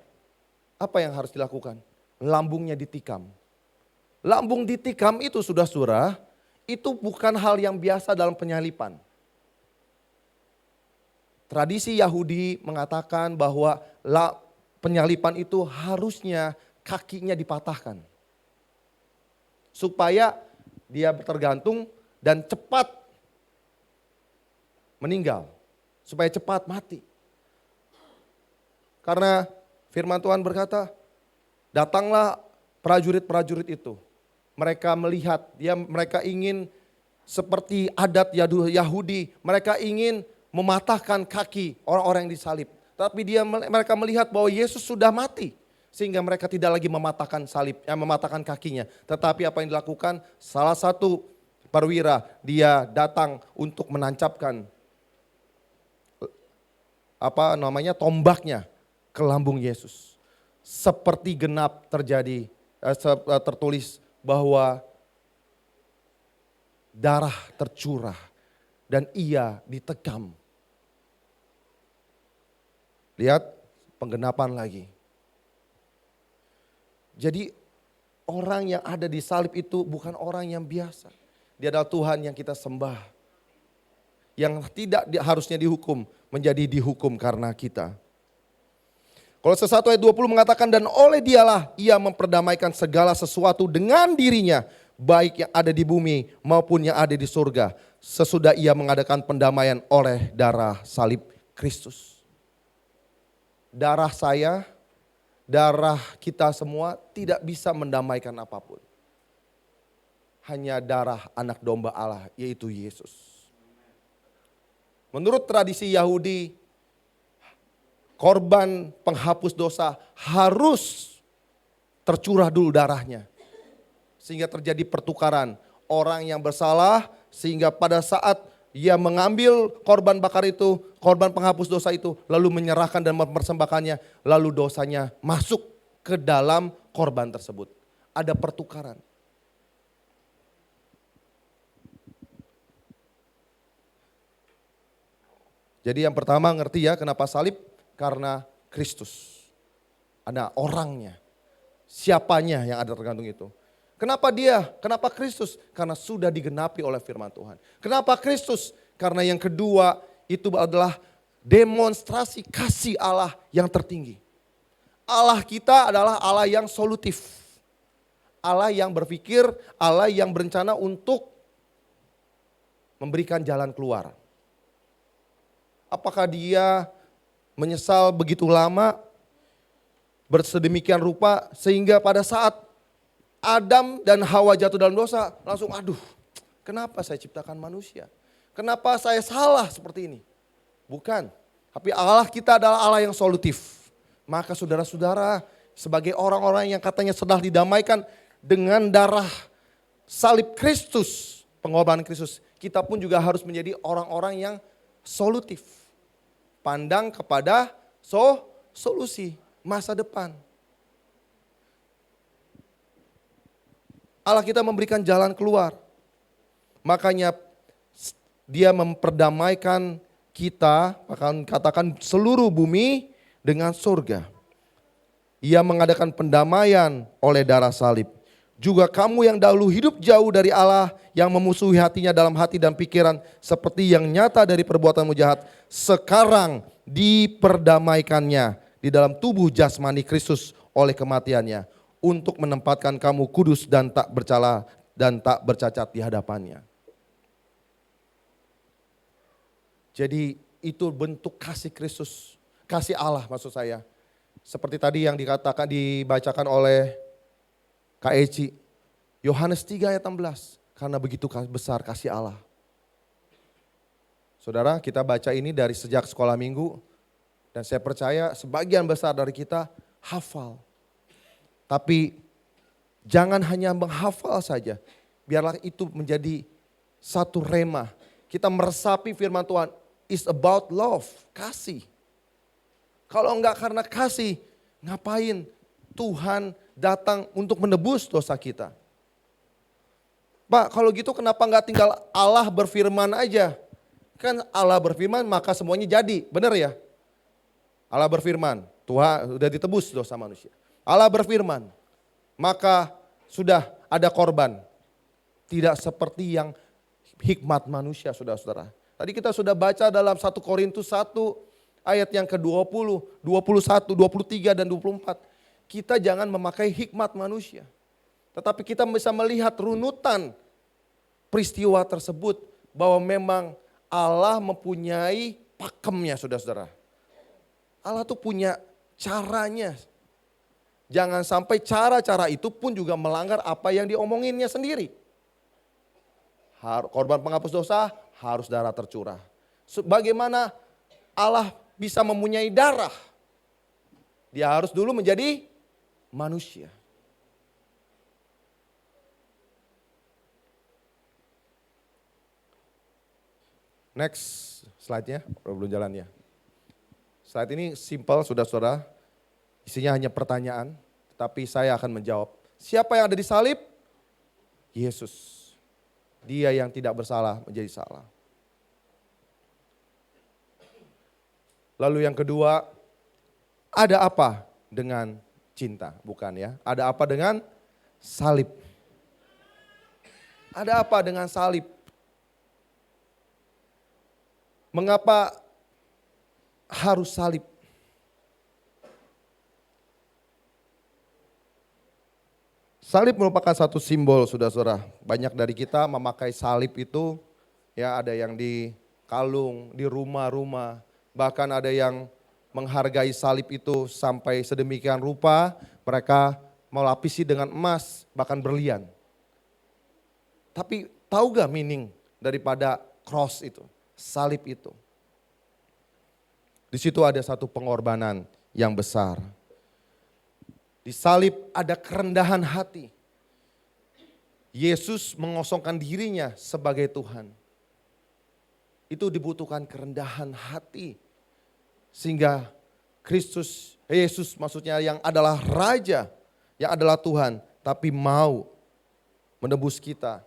Speaker 3: apa yang harus dilakukan? Lambungnya ditikam. Lambung ditikam itu saudara-saudara, itu bukan hal yang biasa dalam penyalipan. Tradisi Yahudi mengatakan bahwa penyalipan itu harusnya kakinya dipatahkan. Supaya dia tergantung dan cepat meninggal. Supaya cepat mati. Karena firman Tuhan berkata, datanglah prajurit-prajurit itu. Mereka melihat, mereka ingin seperti adat Yahudi, mereka ingin mematahkan kaki orang-orang yang disalib. Tapi mereka melihat bahwa Yesus sudah mati, sehingga mereka tidak lagi mematahkan kakinya. Tetapi apa yang dilakukan? Salah satu perwira, dia datang untuk menancapkan tombaknya ke lambung Yesus. Seperti genap tertulis bahwa darah tercurah dan ia ditekam. Lihat penggenapan lagi. Jadi orang yang ada di salib itu bukan orang yang biasa. Dia adalah Tuhan yang kita sembah. Yang tidak harusnya dihukum menjadi dihukum karena kita. Kolose 1 ayat 20 mengatakan, dan oleh dialah ia memperdamaikan segala sesuatu dengan dirinya, baik yang ada di bumi maupun yang ada di surga, sesudah ia mengadakan pendamaian oleh darah salib Kristus. Darah saya, darah kita semua tidak bisa mendamaikan apapun. Hanya darah anak domba Allah, yaitu Yesus. Menurut tradisi Yahudi, korban penghapus dosa harus tercurah dulu darahnya. Sehingga terjadi pertukaran orang yang bersalah, sehingga pada saat ia mengambil korban bakar itu, korban penghapus dosa itu, lalu menyerahkan dan mempersembahkannya, lalu dosanya masuk ke dalam korban tersebut. Ada pertukaran. Jadi yang pertama ngerti ya kenapa salib? Karena Kristus. Ada orangnya. Siapanya yang ada tergantung itu. Kenapa dia? Kenapa Kristus? Karena sudah digenapi oleh firman Tuhan. Kenapa Kristus? Karena yang kedua itu adalah demonstrasi kasih Allah yang tertinggi. Allah kita adalah Allah yang solutif. Allah yang berpikir, Allah yang berencana untuk memberikan jalan keluar. Apakah dia menyesal begitu lama, bersedemikian rupa sehingga pada saat Adam dan Hawa jatuh dalam dosa langsung kenapa saya ciptakan manusia? Kenapa saya salah seperti ini? Bukan, tapi Allah kita adalah Allah yang solutif. Maka saudara-saudara sebagai orang-orang yang katanya sudah didamaikan dengan darah salib Kristus, pengorbanan Kristus, kita pun juga harus menjadi orang-orang yang solutif. Pandang kepada solusi masa depan. Allah kita memberikan jalan keluar. Makanya dia memperdamaikan kita, bahkan katakan seluruh bumi dengan surga. Ia mengadakan pendamaian oleh darah salib. Juga kamu yang dahulu hidup jauh dari Allah, yang memusuhi hatinya dalam hati dan pikiran, seperti yang nyata dari perbuatanmu jahat, sekarang diperdamaikannya di dalam tubuh jasmani Kristus oleh kematiannya, untuk menempatkan kamu kudus dan tak bercela dan tak bercacat di hadapannya. Jadi itu bentuk kasih Kristus, kasih Allah maksud saya. Seperti tadi yang dibacakan oleh Kak Eci, Yohanes 3 ayat 16, karena begitu besar kasih Allah. Saudara, kita baca ini dari sejak sekolah minggu, dan saya percaya sebagian besar dari kita hafal. Tapi Jangan hanya menghafal saja. Biarlah itu menjadi satu rema. Kita meresapi firman Tuhan. It's about love, kasih. Kalau enggak karena kasih, ngapain Tuhan datang untuk menebus dosa kita? Pak, kalau gitu kenapa enggak tinggal Allah berfirman aja? Kan Allah berfirman maka semuanya jadi, benar ya? Allah berfirman, Tuhan sudah ditebus dosa manusia. Allah berfirman, maka sudah ada korban. Tidak seperti yang hikmat manusia, saudara-saudara. Tadi kita sudah baca dalam 1 Korintus 1 ayat yang ke-20, 21, 23 dan 24. Kita jangan memakai hikmat manusia. Tetapi kita bisa melihat runutan peristiwa tersebut bahwa memang Allah mempunyai pakemnya, saudara-saudara. Allah tuh punya caranya. Jangan sampai cara-cara itu pun juga melanggar apa yang diomonginnya sendiri. Korban penghapus dosa harus darah tercurah. Bagaimana Allah bisa mempunyai darah? Dia harus dulu menjadi manusia. Next slide-nya, belum jalan ya. Slide ini simple, saudara-saudara. Isinya hanya pertanyaan, tapi saya akan menjawab. Siapa yang ada di salib? Yesus. Dia yang tidak bersalah menjadi salah. Lalu yang kedua, ada apa dengan cinta? Bukan ya, ada apa dengan salib? Ada apa dengan salib? Mengapa harus salib? Salib merupakan satu simbol, saudara-saudara. Banyak dari kita memakai salib itu, ya ada yang di kalung, di rumah-rumah. Bahkan ada yang menghargai salib itu sampai sedemikian rupa, mereka melapisi dengan emas, bahkan berlian. Tapi tahu gak meaning daripada cross itu, salib itu? Di situ ada satu pengorbanan yang besar. Di salib ada kerendahan hati. Yesus mengosongkan dirinya sebagai Tuhan. Itu dibutuhkan kerendahan hati. Sehingga Yesus maksudnya yang adalah Raja, yang adalah Tuhan, tapi mau menebus kita.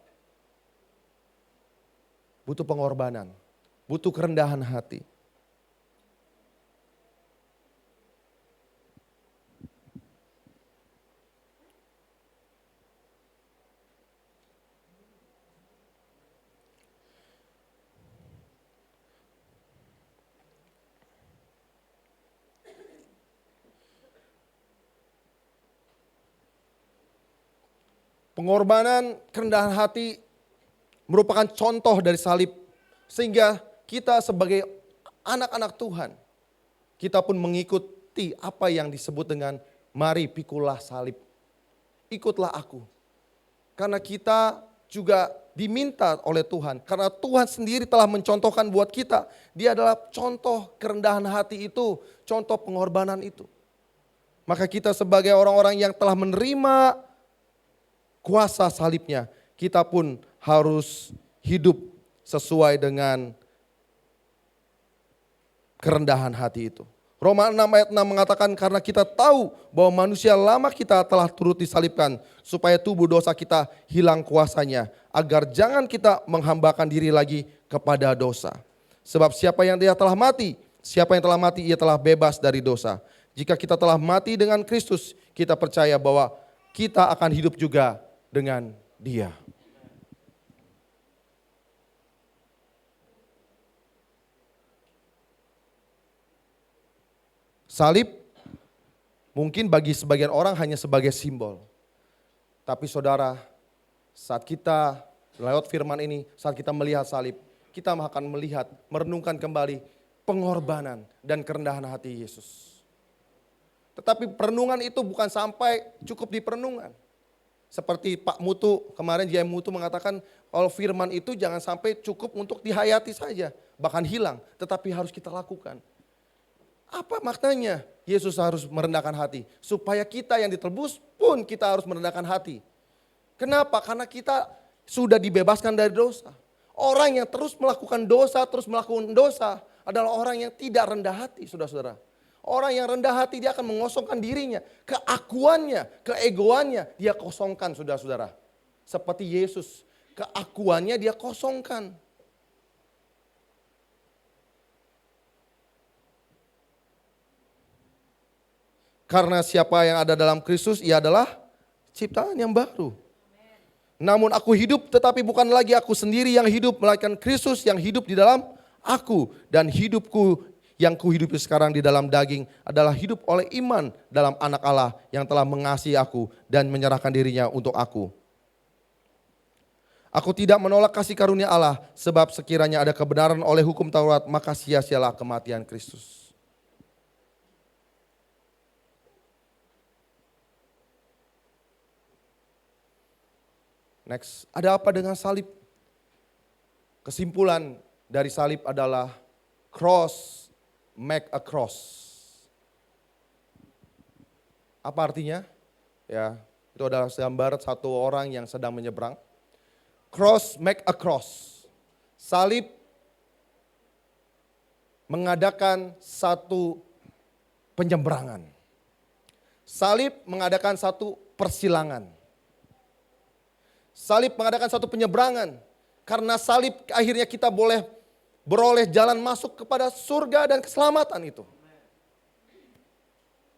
Speaker 3: Butuh pengorbanan, butuh kerendahan hati. Pengorbanan, kerendahan hati merupakan contoh dari salib. Sehingga kita sebagai anak-anak Tuhan, kita pun mengikuti apa yang disebut dengan mari pikulah salib. Ikutlah aku. Karena kita juga diminta oleh Tuhan. Karena Tuhan sendiri telah mencontohkan buat kita. Dia adalah contoh kerendahan hati itu, contoh pengorbanan itu. Maka kita sebagai orang-orang yang telah menerima kuasa salibnya, kita pun harus hidup sesuai dengan kerendahan hati itu. Roma 6 ayat 6 mengatakan karena kita tahu bahwa manusia lama kita telah turut disalibkan supaya tubuh dosa kita hilang kuasanya, agar jangan kita menghambakan diri lagi kepada dosa. Sebab siapa yang dia telah mati, ia telah bebas dari dosa. Jika kita telah mati dengan Kristus, kita percaya bahwa kita akan hidup juga dengan Dia. Salib mungkin bagi sebagian orang hanya sebagai simbol. Tapi saudara, saat kita lewat firman ini, saat kita melihat salib, kita akan melihat, merenungkan kembali pengorbanan dan kerendahan hati Yesus. Tetapi perenungan itu bukan sampai cukup di perenungan. Seperti Pak Mutu, kemarin Jaya Mutu mengatakan kalau firman itu jangan sampai cukup untuk dihayati saja, bahkan hilang, tetapi harus kita lakukan. Apa maknanya? Yesus harus merendahkan hati. Supaya kita yang ditebus pun kita harus merendahkan hati. Kenapa? Karena kita sudah dibebaskan dari dosa. Orang yang terus melakukan dosa adalah orang yang tidak rendah hati, saudara-saudara. Orang yang rendah hati dia akan mengosongkan dirinya. Keakuannya, keegoannya dia kosongkan, saudara-saudara. Seperti Yesus, keakuannya dia kosongkan. Karena siapa yang ada dalam Kristus, ia adalah ciptaan yang baru. Namun aku hidup, tetapi bukan lagi aku sendiri yang hidup, melainkan Kristus yang hidup di dalam aku. Dan hidupku yang kuhidupi sekarang di dalam daging adalah hidup oleh iman dalam anak Allah yang telah mengasihi aku dan menyerahkan dirinya untuk aku. Aku tidak menolak kasih karunia Allah, sebab sekiranya ada kebenaran oleh hukum Taurat, maka sia-sialah kematian Kristus. Next, ada apa dengan salib? Kesimpulan dari salib adalah cross make a cross. Apa artinya? Ya, itu adalah gambar satu orang yang sedang menyeberang. Cross make a cross. Salib mengadakan satu penyeberangan. Salib mengadakan satu persilangan. Salib mengadakan satu penyeberangan. Karena salib akhirnya kita boleh beroleh jalan masuk kepada surga dan keselamatan itu.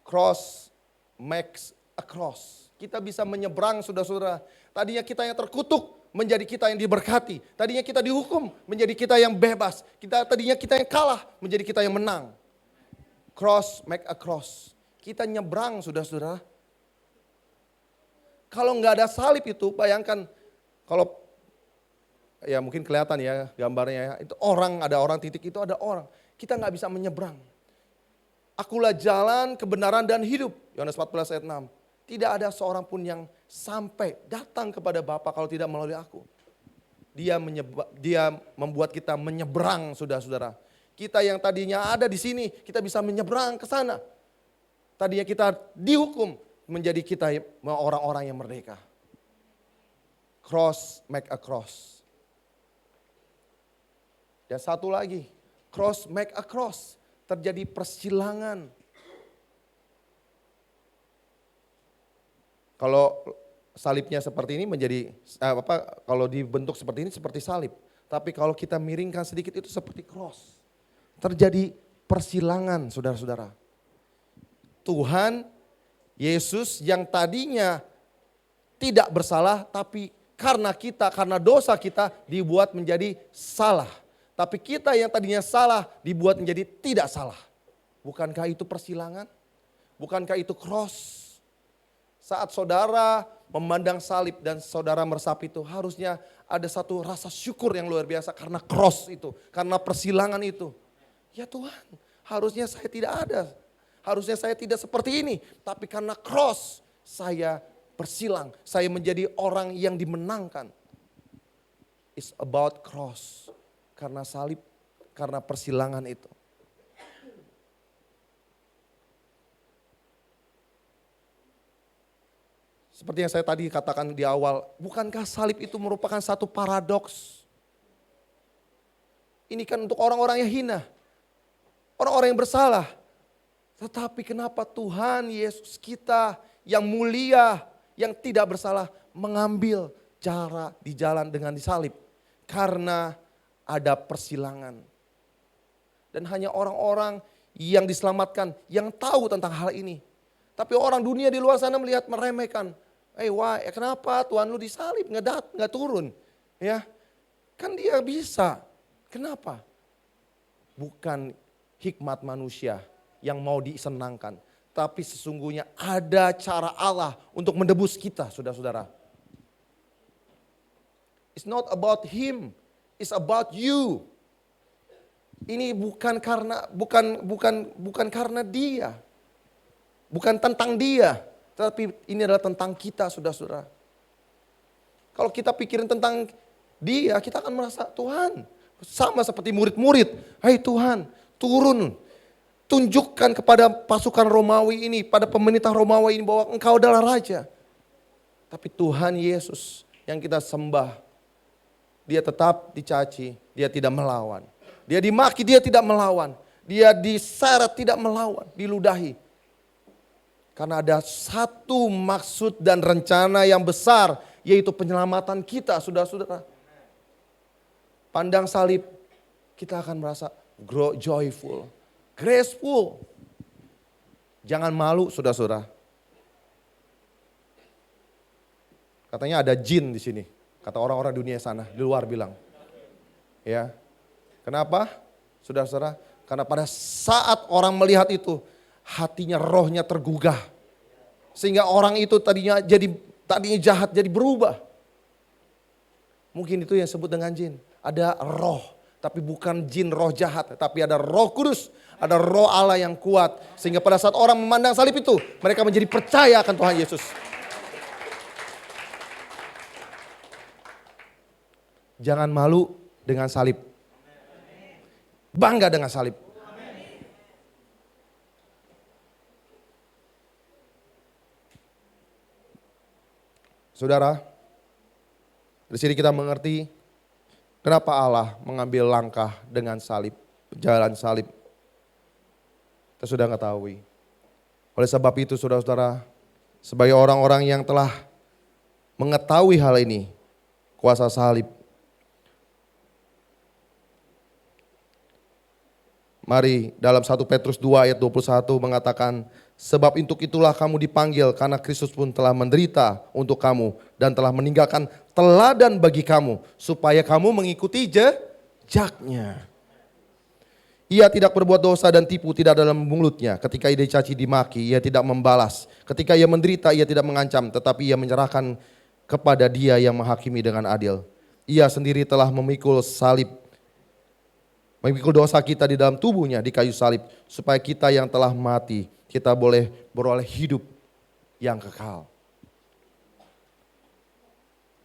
Speaker 3: Cross makes a cross. Kita bisa menyeberang, saudara-saudara. Tadinya kita yang terkutuk menjadi kita yang diberkati. Tadinya kita dihukum menjadi kita yang bebas. Tadinya kita yang kalah menjadi kita yang menang. Cross make a cross. Kita nyebrang, saudara-saudara. Kalau nggak ada salib itu, bayangkan kalau ya mungkin kelihatan ya gambarnya ya, itu ada orang titik itu ada orang. Kita nggak bisa menyeberang. Akulah jalan, kebenaran dan hidup. Yohanes 14 ayat 6. Tidak ada seorang pun yang sampai datang kepada Bapa kalau tidak melalui aku. Dia membuat kita menyeberang, saudara-saudara. Kita yang tadinya ada di sini, kita bisa menyeberang ke sana. Tadinya kita dihukum, menjadi kita orang-orang yang merdeka. Cross make a cross. Dan satu lagi, cross make a cross. Terjadi persilangan. Kalau salibnya seperti ini menjadi kalau dibentuk seperti ini seperti salib. Tapi kalau kita miringkan sedikit itu seperti cross. Terjadi persilangan, saudara-saudara. Tuhan Yesus yang tadinya tidak bersalah, tapi karena dosa kita dibuat menjadi salah. Tapi kita yang tadinya salah dibuat menjadi tidak salah. Bukankah itu persilangan? Bukankah itu cross? Saat saudara memandang salib dan saudara meresapi itu, harusnya ada satu rasa syukur yang luar biasa karena cross itu, karena persilangan itu. Ya Tuhan, harusnya saya tidak ada. Harusnya saya tidak seperti ini, tapi karena cross saya bersilang, saya menjadi orang yang dimenangkan. It's about cross, karena salib, karena persilangan itu. Seperti yang saya tadi katakan di awal, bukankah salib itu merupakan satu paradoks? Ini kan untuk orang-orang yang hina, orang-orang yang bersalah. Tetapi kenapa Tuhan Yesus kita yang mulia, yang tidak bersalah mengambil cara di jalan dengan disalib? Karena ada persilangan. Dan hanya orang-orang yang diselamatkan, yang tahu tentang hal ini. Tapi orang dunia di luar sana melihat meremehkan. Wah, kenapa Tuhan lu disalib, nggak turun? Ya, kan dia bisa. Kenapa? Bukan hikmat manusia yang mau disenangkan. Tapi sesungguhnya ada cara Allah untuk menebus kita, saudara-saudara. It's not about him, it's about you. Ini bukan karena dia. Bukan tentang dia, tapi ini adalah tentang kita, saudara-saudara. Kalau kita pikirin tentang dia, kita akan merasa Tuhan. Sama seperti murid-murid, hai Tuhan turun. tunjukkan kepada pasukan Romawi ini, pada pemerintah Romawi ini bahwa engkau adalah raja. Tapi Tuhan Yesus yang kita sembah, dia tetap dicaci, dia tidak melawan. Dia dimaki, dia tidak melawan. Dia diseret, tidak melawan, diludahi. Karena ada satu maksud dan rencana yang besar, yaitu penyelamatan kita, saudara-saudara. Pandang salib, kita akan merasa joyful, graceful. Jangan malu, saudara-saudara. Katanya ada jin di sini, kata orang-orang dunia sana, di luar bilang. Ya, kenapa, saudara-saudara? Karena pada saat orang melihat itu, hatinya, rohnya tergugah. Sehingga orang itu tadinya jahat jadi berubah. Mungkin itu yang disebut dengan jin. Ada roh, tapi bukan jin roh jahat, tapi ada Roh Kudus, ada roh Allah yang kuat. Sehingga pada saat orang memandang salib itu, mereka menjadi percaya akan Tuhan Yesus. Jangan malu dengan salib. Bangga dengan salib. Saudara, di sini kita mengerti kenapa Allah mengambil langkah dengan salib, jalan salib. Kita sudah mengetahui. Oleh sebab itu saudara-saudara, sebagai orang-orang yang telah mengetahui hal ini, kuasa salib, mari dalam 1 Petrus 2 ayat 21 mengatakan, sebab untuk itulah kamu dipanggil karena Kristus pun telah menderita untuk kamu dan telah meninggalkan teladan bagi kamu supaya kamu mengikuti jejaknya. Ia tidak berbuat dosa dan tipu tidak dalam mulutnya. Ketika ia dicaci dimaki, ia tidak membalas. Ketika ia menderita, ia tidak mengancam, tetapi ia menyerahkan kepada Dia yang menghakimi dengan adil. Ia sendiri telah memikul dosa kita di dalam tubuhnya di kayu salib, supaya kita yang telah mati, kita boleh beroleh hidup yang kekal.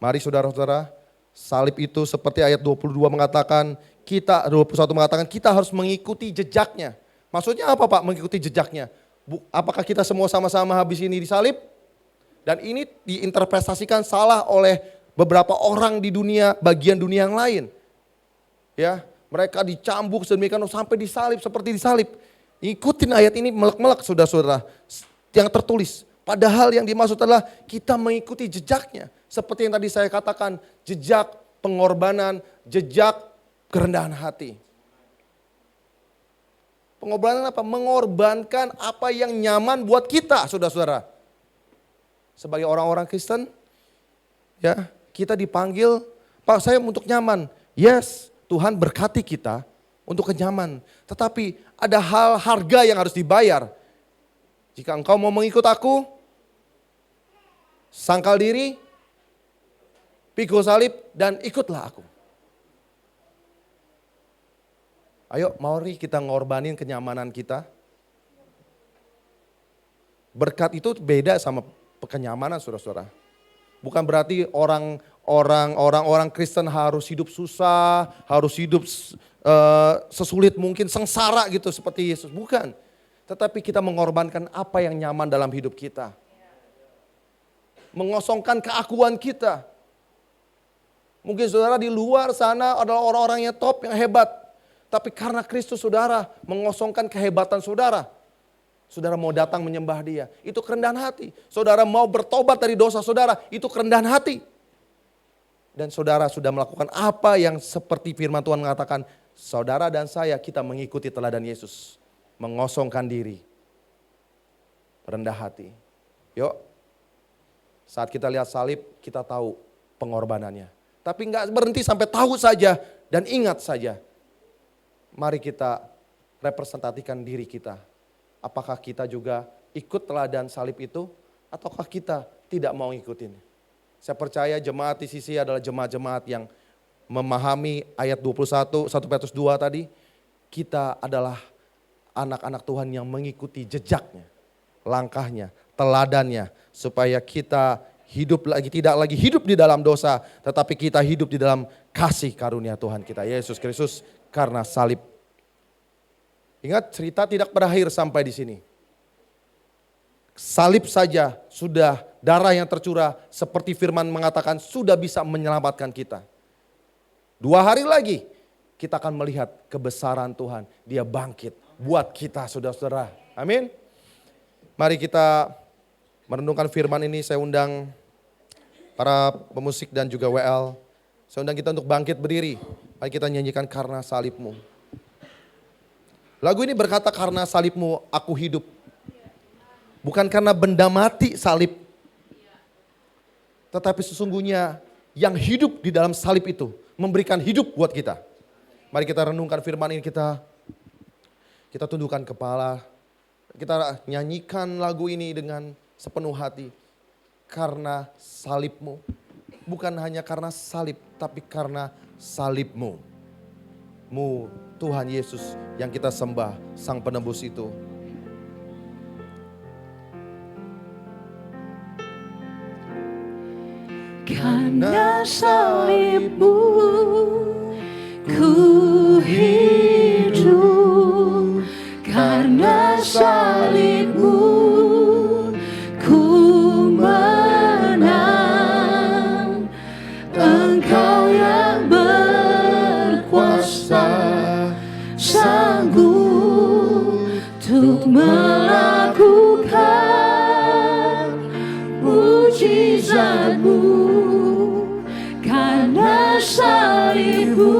Speaker 3: Mari saudara-saudara, salib itu seperti ayat 22 mengatakan, 21 mengatakan kita harus mengikuti jejaknya. Maksudnya apa Pak mengikuti jejaknya? Apakah kita semua sama-sama habis ini disalib? Dan ini diinterpretasikan salah oleh beberapa orang di dunia, bagian dunia yang lain. Ya, mereka dicambuk sedemikian sampai disalib, seperti disalib. Ikutin ayat ini melek-melek saudara-saudara yang tertulis. Padahal yang dimaksud adalah kita mengikuti jejaknya. Seperti yang tadi saya katakan, jejak pengorbanan, jejak kerendahan hati. Pengorbanan apa? Mengorbankan apa yang nyaman buat kita saudara-saudara. Sebagai orang-orang Kristen, ya kita dipanggil, Pak saya untuk nyaman. Yes, Tuhan berkati kita untuk kenyaman. Tetapi ada hal harga yang harus dibayar. Jika engkau mau mengikut aku, sangkal diri, pikul salib dan ikutlah aku. Ayo mari kita ngorbanin kenyamanan kita. Berkat itu beda sama kenyamanan saudara-saudara. Bukan berarti orang Kristen harus hidup susah, harus hidup sesulit mungkin, sengsara gitu seperti Yesus. Bukan. Tetapi kita mengorbankan apa yang nyaman dalam hidup kita. Mengosongkan keakuan kita. Mungkin saudara di luar sana adalah orang-orang yang top, yang hebat. Tapi karena Kristus saudara mengosongkan kehebatan saudara. Saudara mau datang menyembah Dia, itu kerendahan hati. Saudara mau bertobat dari dosa saudara, itu kerendahan hati. Dan saudara sudah melakukan apa yang seperti firman Tuhan mengatakan, saudara dan saya kita mengikuti teladan Yesus. Mengosongkan diri, rendah hati. Yuk, saat kita lihat salib kita tahu pengorbanannya. Tapi enggak berhenti sampai tahu saja dan ingat saja. Mari kita representasikan diri kita. Apakah kita juga ikut teladan salib itu ataukah kita tidak mau ikutin? Saya percaya jemaat di sisi adalah jemaat-jemaat yang memahami ayat 21, 1 Petrus 2 tadi. Kita adalah anak-anak Tuhan yang mengikuti jejaknya, langkahnya, teladannya. Supaya kita tidak lagi hidup di dalam dosa, tetapi kita hidup di dalam kasih karunia Tuhan kita, Yesus Kristus karena salib. Ingat, cerita tidak berakhir sampai di sini. Salib saja sudah darah yang tercurah seperti firman mengatakan sudah bisa menyelamatkan kita. 2 hari lagi kita akan melihat kebesaran Tuhan. Dia bangkit buat kita saudara-saudara. Amin. Mari kita merenungkan firman ini. Saya undang para pemusik dan juga WL. Saya undang kita untuk bangkit berdiri. Mari kita nyanyikan Karena Salibmu. Lagu ini berkata karena salibmu aku hidup. Bukan karena benda mati salib. Tetapi sesungguhnya yang hidup di dalam salib itu memberikan hidup buat kita. Mari kita renungkan firman ini, kita tundukkan kepala. Kita nyanyikan lagu ini dengan sepenuh hati. Karena salibmu. Bukan hanya karena salib, tapi karena salibmu. Tuhan Yesus yang kita sembah, Sang Penebus itu.
Speaker 1: Karena salibmu ku hidup, karena salibmu ku menang. Engkau yang berkuasa, sanggup untuk melakukan mujizat-Mu. Karena salibmu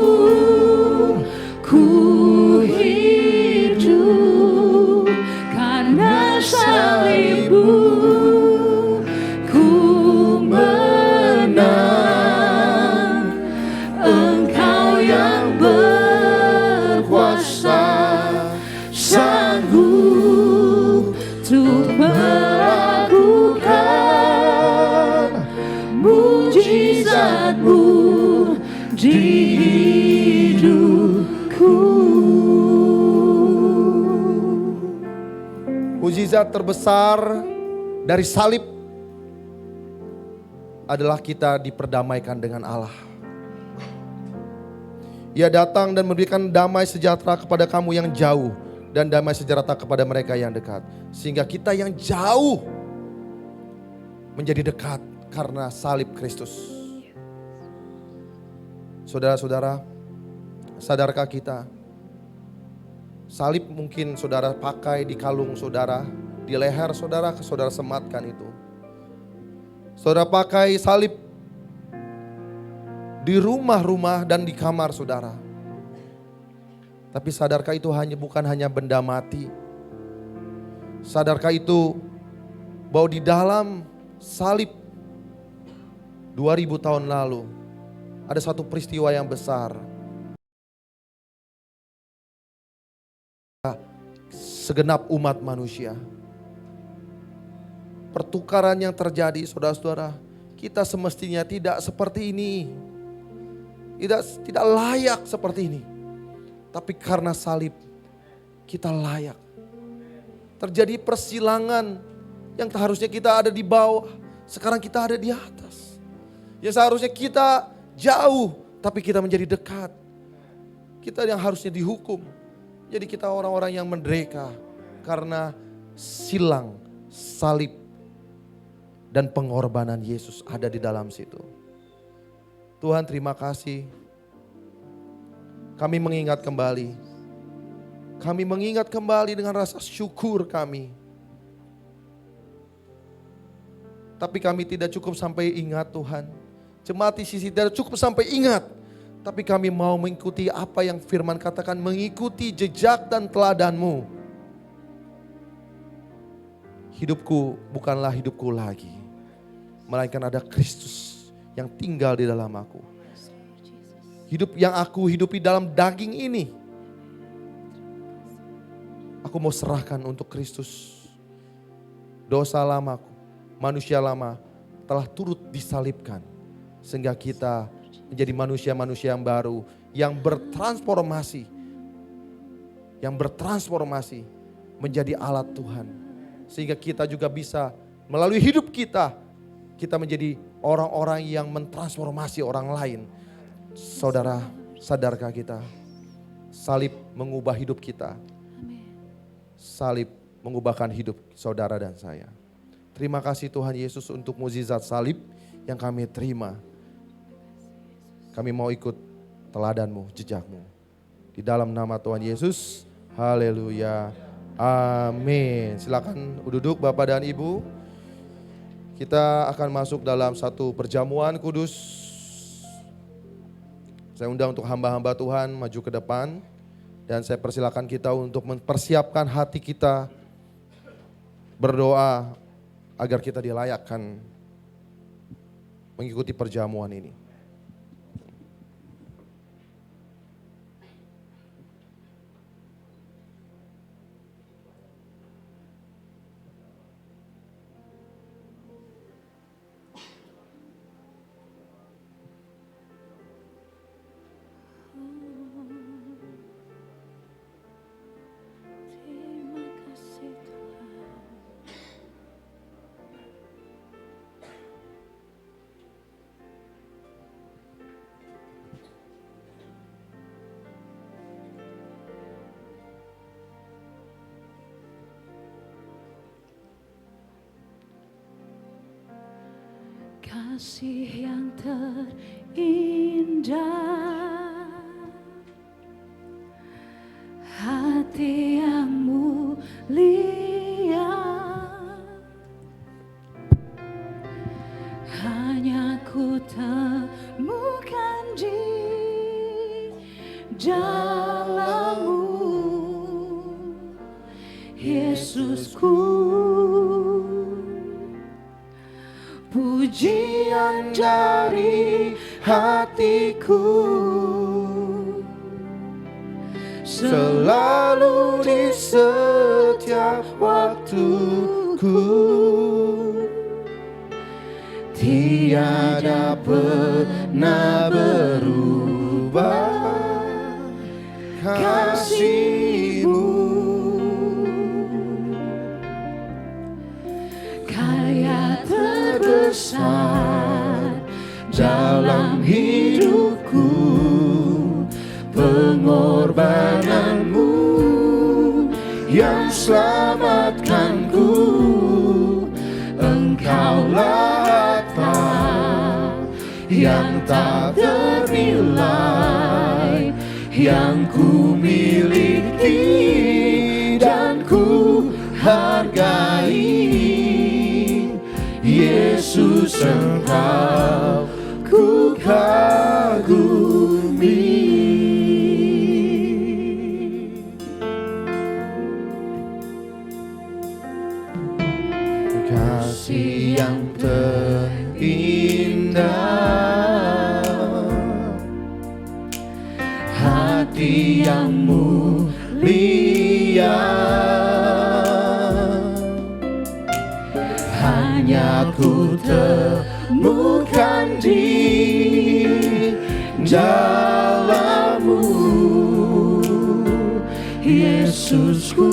Speaker 1: ku hidup, karena salibmu ku menang. Engkau yang berkuasa, sanggup untuk melakukan mujizat-Mu di hidupku.
Speaker 3: Mujizat terbesar dari salib adalah kita diperdamaikan dengan Allah. Ia datang dan memberikan damai sejahtera kepada kamu yang jauh dan damai sejahtera kepada mereka yang dekat. Sehingga kita yang jauh menjadi dekat karena salib Kristus. Saudara-saudara, sadarkah kita? Salib mungkin saudara pakai di kalung saudara, di leher saudara, saudara sematkan itu. Saudara pakai salib di rumah-rumah dan di kamar saudara. Tapi sadarkah itu bukan hanya benda mati? Sadarkah itu bahwa di dalam salib 2000 tahun lalu ada satu peristiwa yang besar. Segenap umat manusia. Pertukaran yang terjadi saudara-saudara, kita semestinya tidak seperti ini. Tidak layak seperti ini. Tapi karena salib kita layak. Terjadi persilangan yang seharusnya kita ada di bawah, sekarang kita ada di atas. Yang seharusnya kita jauh, tapi kita menjadi dekat. Kita yang harusnya dihukum, jadi kita orang-orang yang mendereka karena silang, salib, dan pengorbanan Yesus ada di dalam situ. Tuhan terima kasih. Kami mengingat kembali. Kami mengingat kembali dengan rasa syukur kami. Tapi kami tidak cukup sampai ingat Tuhan. Jemaat di sisi tidak cukup sampai ingat. Tapi kami mau mengikuti apa yang firman katakan. Mengikuti jejak dan teladan-Mu. Hidupku bukanlah hidupku lagi. Melainkan ada Kristus yang tinggal di dalam aku. Hidup yang aku hidupi dalam daging ini, aku mau serahkan untuk Kristus. Dosa lamaku, manusia lama telah turut disalibkan. Sehingga kita menjadi manusia-manusia yang baru, yang bertransformasi. Yang bertransformasi menjadi alat Tuhan. Sehingga kita juga bisa melalui hidup kita, kita menjadi orang-orang yang mentransformasi orang lain. Saudara, sadarkah kita? Salib mengubah hidup kita. salib mengubahkan hidup saudara dan saya. Terima kasih Tuhan Yesus untuk mukjizat salib yang kami terima. Kami mau ikut teladan-Mu, jejak-Mu. Di dalam nama Tuhan Yesus, haleluya, amin. Silakan duduk Bapak dan Ibu. Kita akan masuk dalam satu perjamuan kudus. Saya undang untuk hamba-hamba Tuhan maju ke depan. Dan saya persilakan kita untuk mempersiapkan hati kita, berdoa agar kita dilayakkan mengikuti perjamuan ini.
Speaker 1: Kasih yang terindah, hati yang mulia, hanya ku temukan di jalan-Mu, Yesusku. Pujian dari hatiku selalu di setiap waktuku, tiada pernah berubah kasih-Mu. Kaya terbesar dalam hidupku, pengorbanan-Mu yang selamatkanku. Engkaulah harta yang tak ternilai, yang ku miliki dan ku hargai. Yesus, Engkau ku kagumi. Kasih yang terindah, hati yang mulia, hanya ku temukan di jalan-Mu, Yesusku.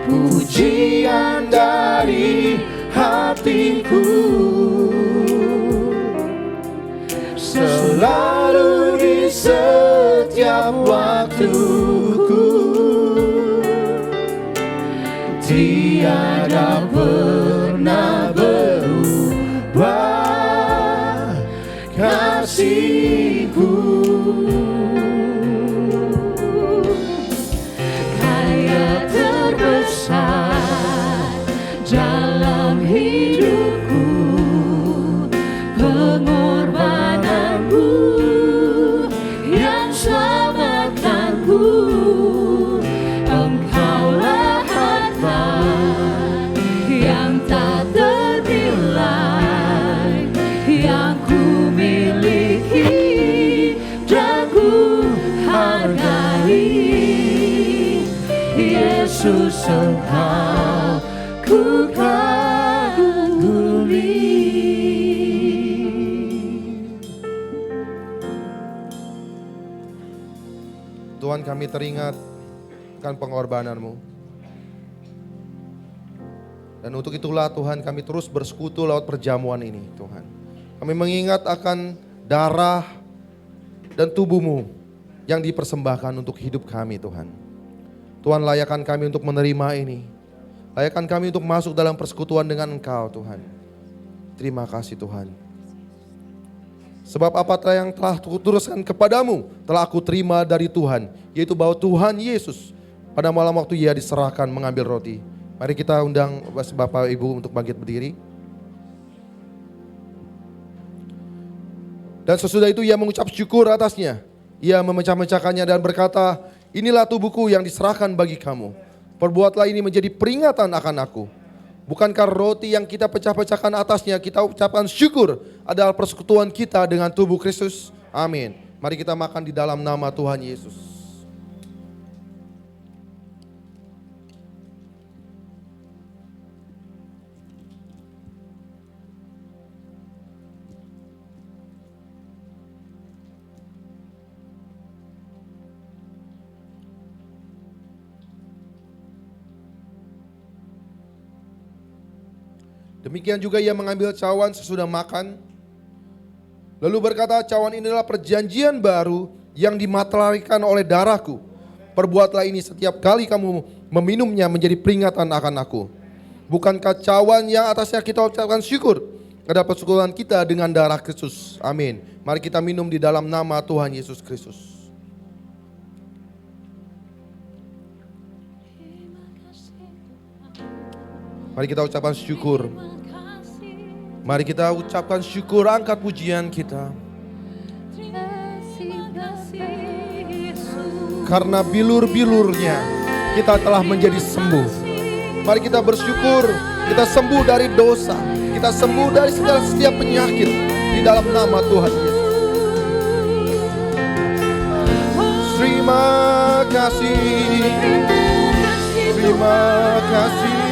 Speaker 1: Pujian dari hatiku selalu di setiap waktuku, tiada pernah berubah kasih-Ku. Kaya terbesar dalam hidupku, pengorbanan-Mu yang selamatkanku. Engkaulah harta yang tak ternilai, yang ku miliki dan ku hargai. Yesus, Engkau ku kagumi.
Speaker 3: Tuhan, kami teringat akan pengorbanan-Mu. Dan untuk itulah Tuhan, kami terus bersekutu lewat perjamuan ini Tuhan. Kami mengingat akan darah dan tubuh-Mu yang dipersembahkan untuk hidup kami Tuhan. Tuhan, layakkan kami untuk menerima ini. Layakkan kami untuk masuk dalam persekutuan dengan Engkau Tuhan. Terima kasih Tuhan. Sebab apa yang telah kuturuskan kepadamu telah aku terima dari Tuhan, yaitu bahwa Tuhan Yesus pada malam waktu Ia diserahkan mengambil roti. Mari kita undang Bapak Ibu untuk bangkit berdiri. Dan sesudah itu Ia mengucap syukur atasnya. Ia memecah-mecahkannya dan berkata, inilah tubuhku yang diserahkan bagi kamu. Perbuatlah ini menjadi peringatan akan aku. Bukankah roti yang kita pecah-pecahkan atasnya kita ucapkan syukur adalah persekutuan kita dengan tubuh Kristus? Amin. Mari kita makan di dalam nama Tuhan Yesus. Demikian juga Ia mengambil cawan sesudah makan. Lalu berkata, cawan inilah perjanjian baru yang dimateraikan oleh darahku. Perbuatlah ini setiap kali kamu meminumnya menjadi peringatan akan aku. Bukankah cawan yang atasnya kita ucapkan syukur adalah persekutuan kita dengan darah Kristus? Amin. Mari kita minum di dalam nama Tuhan Yesus Kristus. Mari kita ucapkan syukur. Mari kita ucapkan syukur, angkat pujian kita. Karena bilur-bilurnya kita telah menjadi sembuh. Mari kita bersyukur, kita sembuh dari dosa, kita sembuh dari segala setiap penyakit di dalam nama Tuhan Yesus. Terima kasih, terima kasih.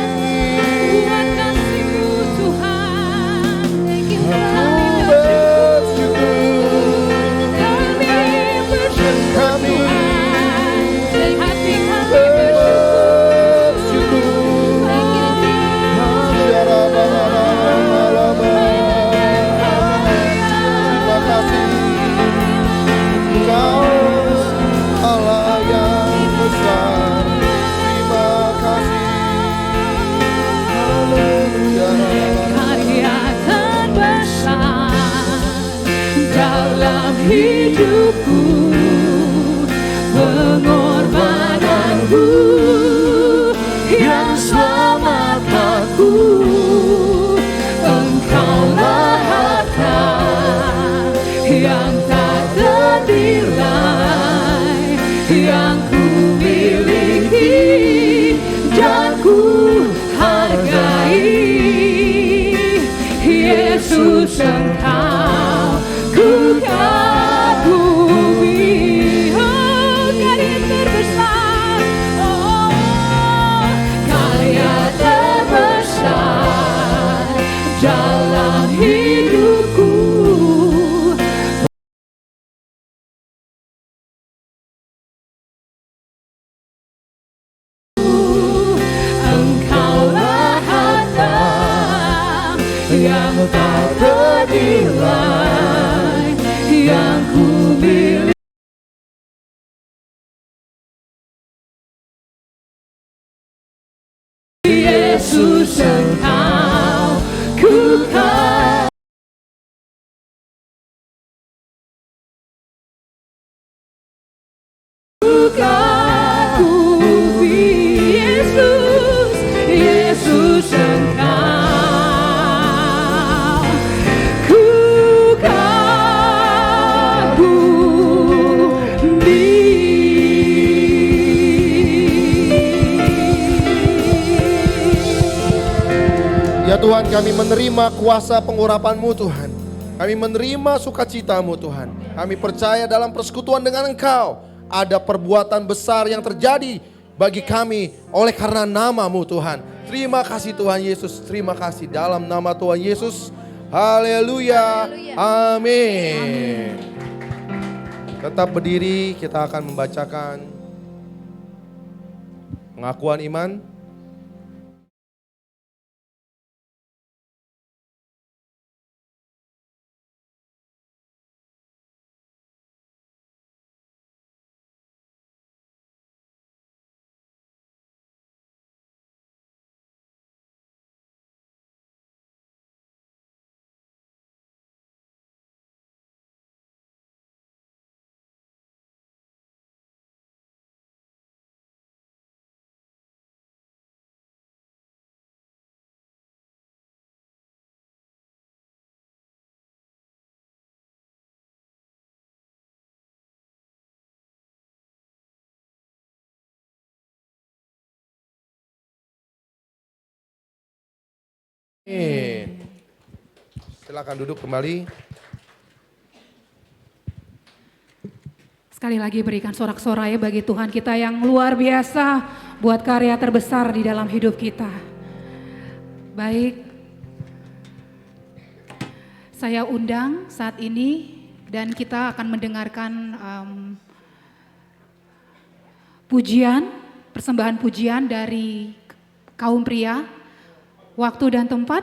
Speaker 1: Hidupku, pengorbananku yang selamatkanku, Engkaulah harta yang tak ternilai yang ku miliki dan ku hargai. Yesus, Engkau ku kagumi, oh karya terbesar, oh karya terbesar dalam hidupku. Engkaulah harta yang tak ternilai yang ku miliki. Yesus, Engkau ku kagumi. Yesus, Yesus, Engkau ku
Speaker 3: Ya Tuhan, kami menerima kuasa pengurapan-Mu Tuhan. Kami menerima sukacita-Mu Tuhan. Kami percaya dalam persekutuan dengan Engkau ada perbuatan besar yang terjadi bagi kami oleh karena nama-Mu Tuhan. Terima kasih Tuhan Yesus, terima kasih dalam nama Tuhan Yesus. Haleluya, amin. Tetap berdiri, kita akan membacakan pengakuan iman. Silakan duduk kembali.
Speaker 2: Sekali lagi berikan sorak-sorai bagi Tuhan kita yang luar biasa buat karya terbesar di dalam hidup kita. Baik, saya undang saat ini dan kita akan mendengarkan pujian, persembahan pujian dari kaum pria. Waktu dan tempat,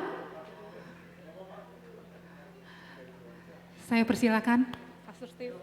Speaker 2: saya persilakan Pastor Steve.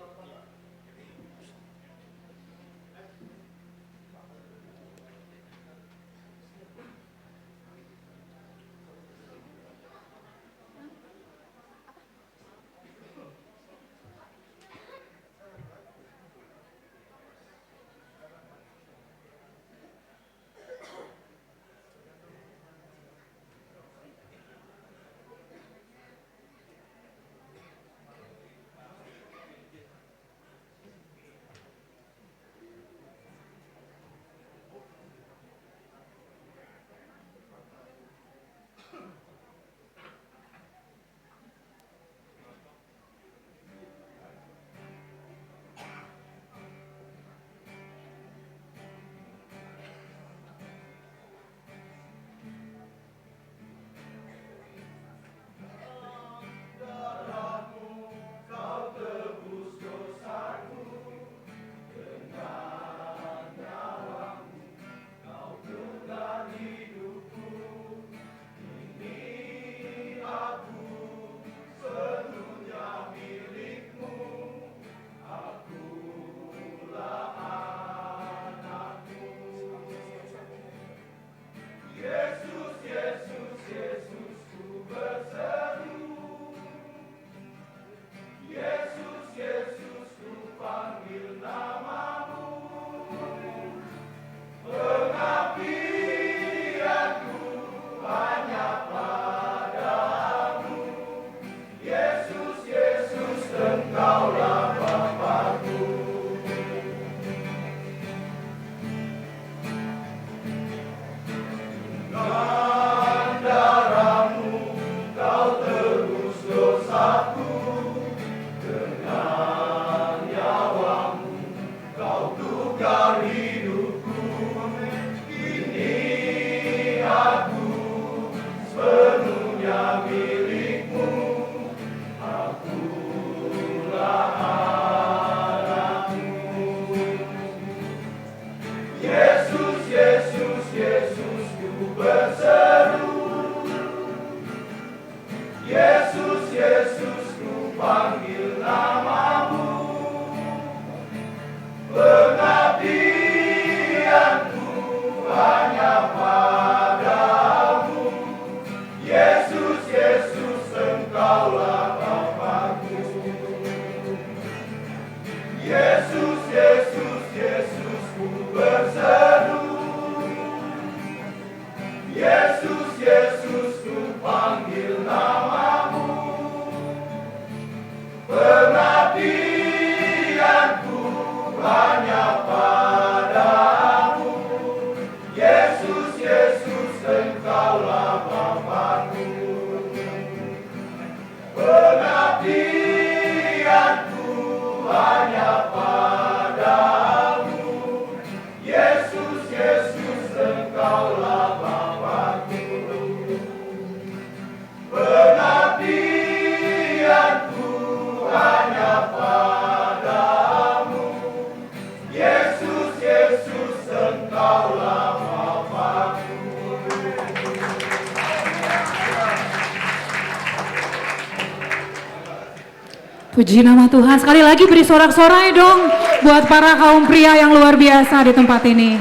Speaker 2: Puji nama Tuhan. Sekali lagi beri sorak-sorai dong buat para kaum pria yang luar biasa di tempat ini.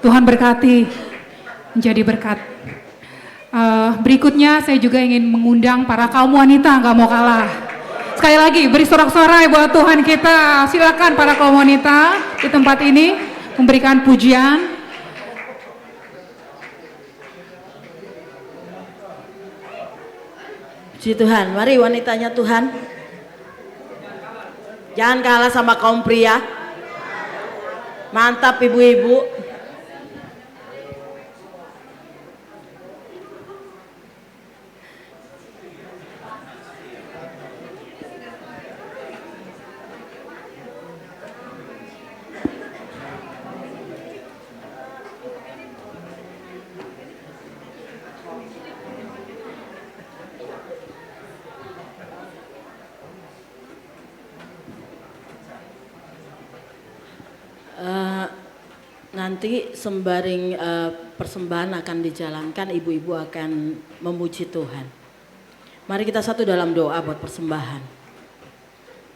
Speaker 2: Tuhan berkati, menjadi berkat. Berikutnya saya juga ingin mengundang para kaum wanita, nggak mau kalah. Sekali lagi beri sorak-sorai buat Tuhan kita. Silakan para kaum wanita di tempat ini memberikan pujian.
Speaker 4: Puji Tuhan, mari wanitanya Tuhan. Jangan kalah sama kaum pria. Mantap ibu-ibu. Eh, nanti sembari persembahan akan dijalankan, ibu-ibu akan memuji Tuhan. Mari kita satu dalam doa buat persembahan.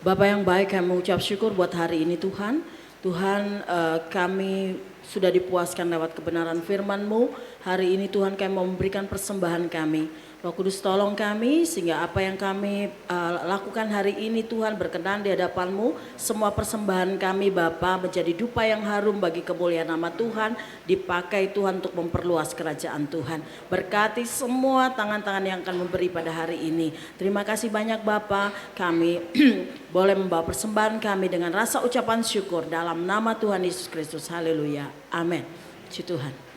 Speaker 4: Bapa yang baik, kami mengucap syukur buat hari ini Tuhan. Tuhan, kami sudah dipuaskan lewat kebenaran firman-Mu. Hari ini Tuhan, kami mau memberikan persembahan kami. Roh Kudus tolong kami sehingga apa yang kami lakukan hari ini Tuhan berkenan di hadapan-Mu. Semua persembahan kami Bapa menjadi dupa yang harum bagi kemuliaan nama Tuhan. Dipakai Tuhan untuk memperluas kerajaan Tuhan. Berkati semua tangan-tangan yang akan memberi pada hari ini. Terima kasih banyak Bapa. Kami boleh membawa persembahan kami dengan rasa ucapan syukur dalam nama Tuhan Yesus Kristus. Haleluya. Amin. Puji Tuhan.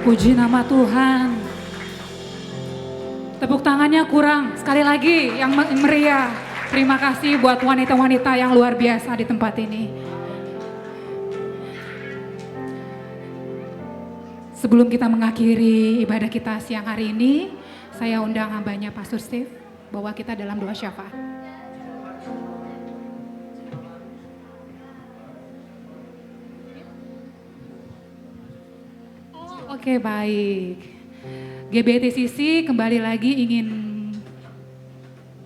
Speaker 2: Puji nama Tuhan. Tepuk tangannya kurang. Sekali lagi yang meriah. Terima kasih buat wanita-wanita yang luar biasa di tempat ini. Sebelum kita mengakhiri ibadah kita siang hari ini, saya undang hambanya Pastor Steve bahwa kita dalam doa syafaat. Oke, baik. GBTCC kembali lagi ingin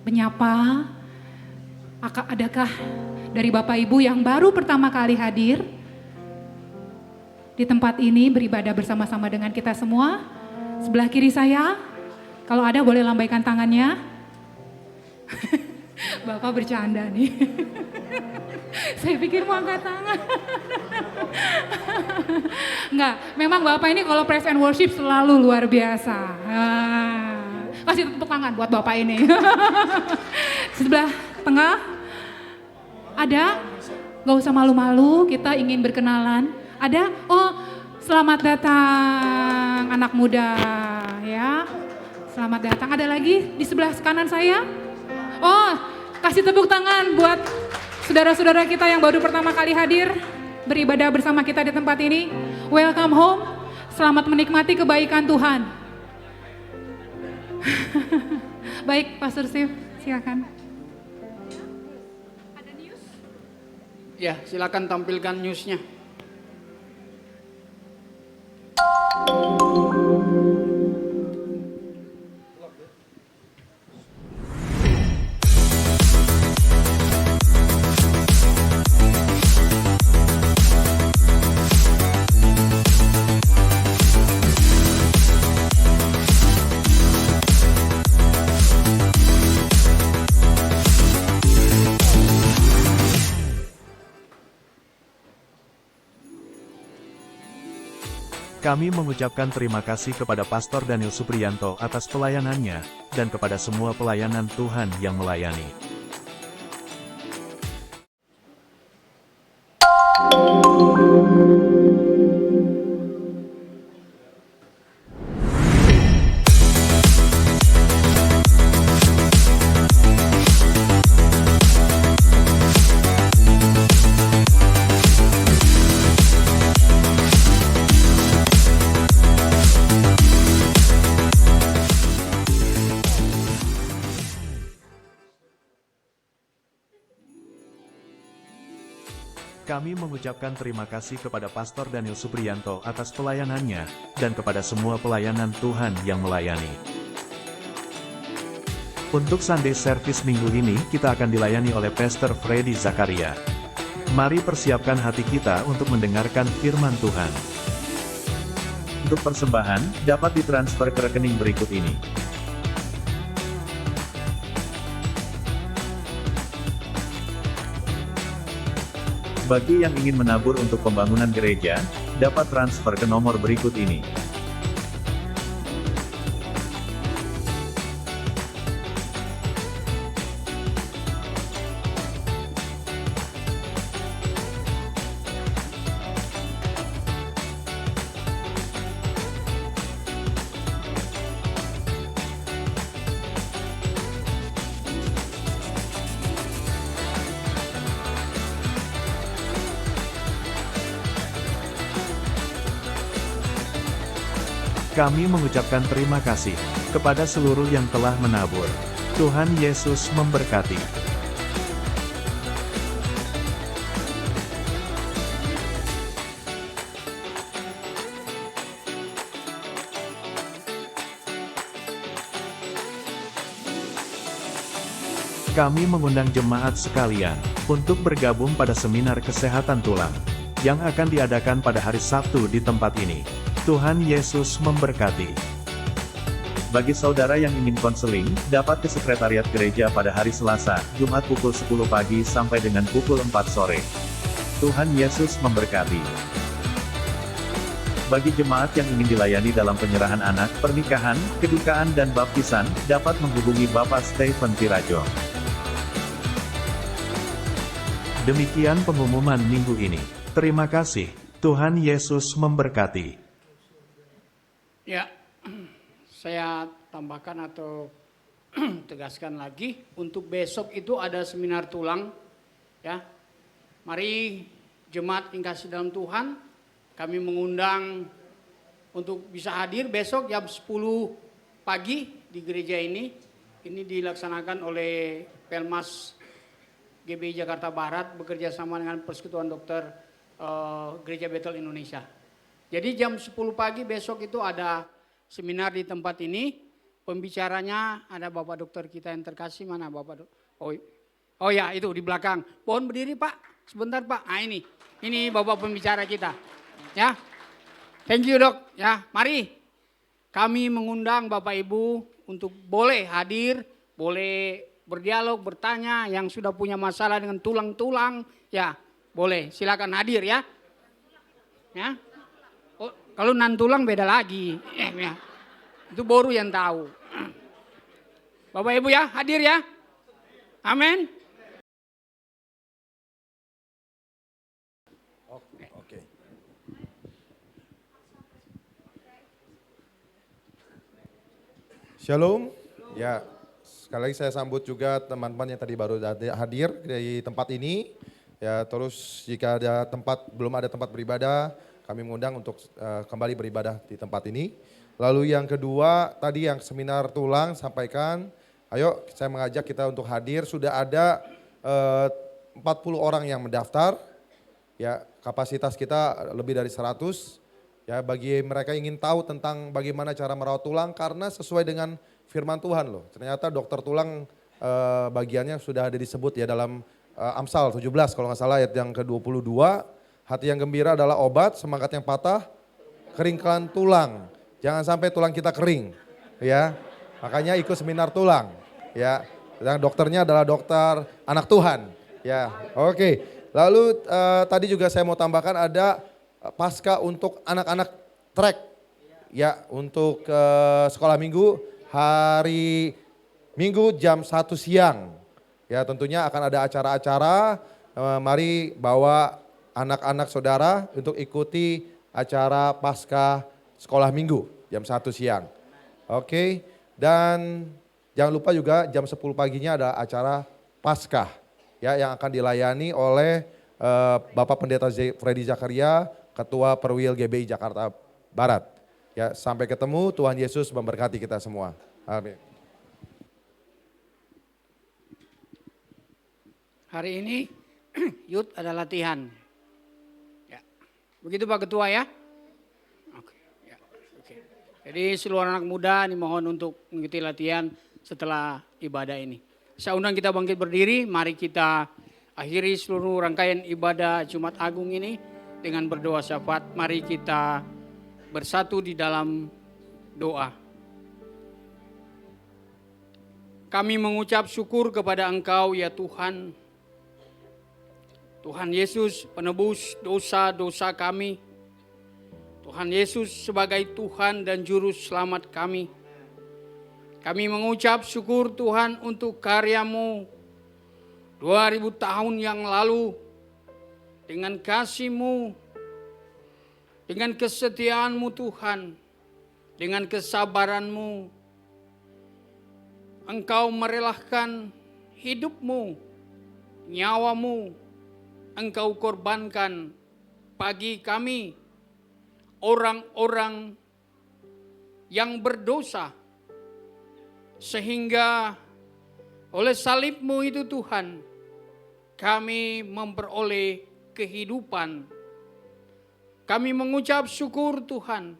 Speaker 2: menyapa. Adakah dari Bapak Ibu yang baru pertama kali hadir di tempat ini beribadah bersama-sama dengan kita semua? Sebelah kiri saya, kalau ada boleh lambaikan tangannya. Bapak bercanda nih. Saya pikir mau angkat tangan. Enggak, memang Bapak ini kalau praise and worship selalu luar biasa. Kasih tepuk tangan buat Bapak ini. Sebelah tengah ada, gak usah malu-malu, kita ingin berkenalan. Ada, oh selamat datang anak muda ya. Selamat datang, ada lagi di sebelah kanan saya. Oh, kasih tepuk tangan buat saudara-saudara kita yang baru pertama kali hadir beribadah bersama kita di tempat ini. Welcome home, selamat menikmati kebaikan Tuhan. Baik, Pastor Steve, silakan. Ada news?
Speaker 5: Ya, silakan tampilkan newsnya.
Speaker 6: Kami mengucapkan terima kasih kepada Pastor Daniel Supriyanto atas pelayanannya, dan kepada semua pelayanan Tuhan yang melayani. Kami mengucapkan terima kasih kepada Pastor Daniel Supriyanto atas pelayanannya, dan kepada semua pelayanan Tuhan yang melayani. Untuk Sunday Service minggu ini kita akan dilayani oleh Pastor Freddy Zakaria. Mari persiapkan hati kita untuk mendengarkan firman Tuhan. Untuk persembahan, dapat ditransfer ke rekening berikut ini. Bagi yang ingin menabur untuk pembangunan gereja, dapat transfer ke nomor berikut ini. Kami mengucapkan terima kasih kepada seluruh yang telah menabur. Tuhan Yesus memberkati. Kami mengundang jemaat sekalian untuk bergabung pada seminar kesehatan tulang yang akan diadakan pada hari Sabtu di tempat ini. Tuhan Yesus memberkati. Bagi saudara yang ingin konseling, dapat ke sekretariat gereja pada hari Selasa, Jumat pukul 10 pagi sampai dengan pukul 4 sore. Tuhan Yesus memberkati. Bagi jemaat yang ingin dilayani dalam penyerahan anak, pernikahan, kedukaan dan baptisan, dapat menghubungi Bapak Stephen Tirajo. Demikian pengumuman minggu ini. Terima kasih. Tuhan Yesus memberkati.
Speaker 5: Ya, saya tambahkan atau tegaskan lagi, untuk besok itu ada seminar tulang. Ya, mari jemaat yang kasih dalam Tuhan, kami mengundang untuk bisa hadir besok jam 10 pagi di gereja ini. Ini dilaksanakan oleh Pelmas GBI Jakarta Barat bekerja sama dengan Persekutuan Dokter Gereja Betel Indonesia. Jadi jam 10 pagi besok itu ada seminar di tempat ini. Pembicaranya ada Bapak Dokter kita yang terkasih, mana Bapak Dok? Oh ya, itu di belakang. Mohon berdiri Pak, sebentar Pak. Nah ini Bapak pembicara kita. Ya, thank you Dok. Ya, mari kami mengundang Bapak Ibu untuk boleh hadir, boleh berdialog, bertanya, yang sudah punya masalah dengan tulang-tulang, ya boleh, silakan hadir ya. Ya, oh, kalau nan tulang beda lagi, ya. Itu baru yang tahu. Bapak Ibu ya, hadir ya. Amin.
Speaker 3: Oke. Shalom. Ya, sekali lagi saya sambut juga teman-teman yang tadi baru hadir di tempat ini. Ya, terus jika ada belum ada tempat beribadah, kami mengundang untuk kembali beribadah di tempat ini. Lalu yang kedua, tadi yang seminar tulang sampaikan, ayo saya mengajak kita untuk hadir. Sudah ada 40 orang yang mendaftar. Ya, kapasitas kita lebih dari 100. Ya, bagi mereka yang ingin tahu tentang bagaimana cara merawat tulang, karena sesuai dengan firman Tuhan loh. Ternyata dokter tulang bagiannya sudah ada disebut ya dalam Amsal 17 kalau nggak salah ayat yang ke-22. Hati yang gembira adalah obat, semangat yang patah keringkan tulang. Jangan sampai tulang kita kering, ya. Makanya ikut seminar tulang, ya. Dan dokternya adalah dokter anak Tuhan, ya. Oke. Lalu tadi juga saya mau tambahkan ada pasca untuk anak-anak trek, ya, untuk sekolah minggu hari Minggu jam 1 siang, ya. Tentunya akan ada acara-acara. Mari bawa anak-anak saudara untuk ikuti acara pasca sekolah minggu jam 1 siang. Oke, dan jangan lupa juga jam 10 paginya ada acara Paskah ya yang akan dilayani oleh Bapak Pendeta Freddy Zakaria, Ketua Perwil GBI Jakarta Barat. Ya, sampai ketemu, Tuhan Yesus memberkati kita semua. Amin.
Speaker 5: Hari ini Youth ada latihan. Ya. Begitu Pak Ketua ya. Jadi seluruh anak muda dimohon untuk mengikuti latihan setelah ibadah ini. Saya undang kita bangkit berdiri, mari kita akhiri seluruh rangkaian ibadah Jumat Agung ini dengan berdoa syafaat. Mari kita bersatu di dalam doa. Kami mengucap syukur kepada Engkau ya Tuhan. Tuhan Yesus penebus dosa-dosa kami. Tuhan Yesus sebagai Tuhan dan Juru Selamat kami. Kami mengucap syukur Tuhan untuk karya-Mu 2000 tahun yang lalu. Dengan kasih-Mu, dengan kesetiaan-Mu Tuhan, dengan kesabaran-Mu, Engkau merelakan hidup-Mu, nyawa-Mu, Engkau korbankan bagi kami, orang-orang yang berdosa, sehingga oleh salib-Mu itu Tuhan, kami memperoleh kehidupan. Kami mengucap syukur Tuhan,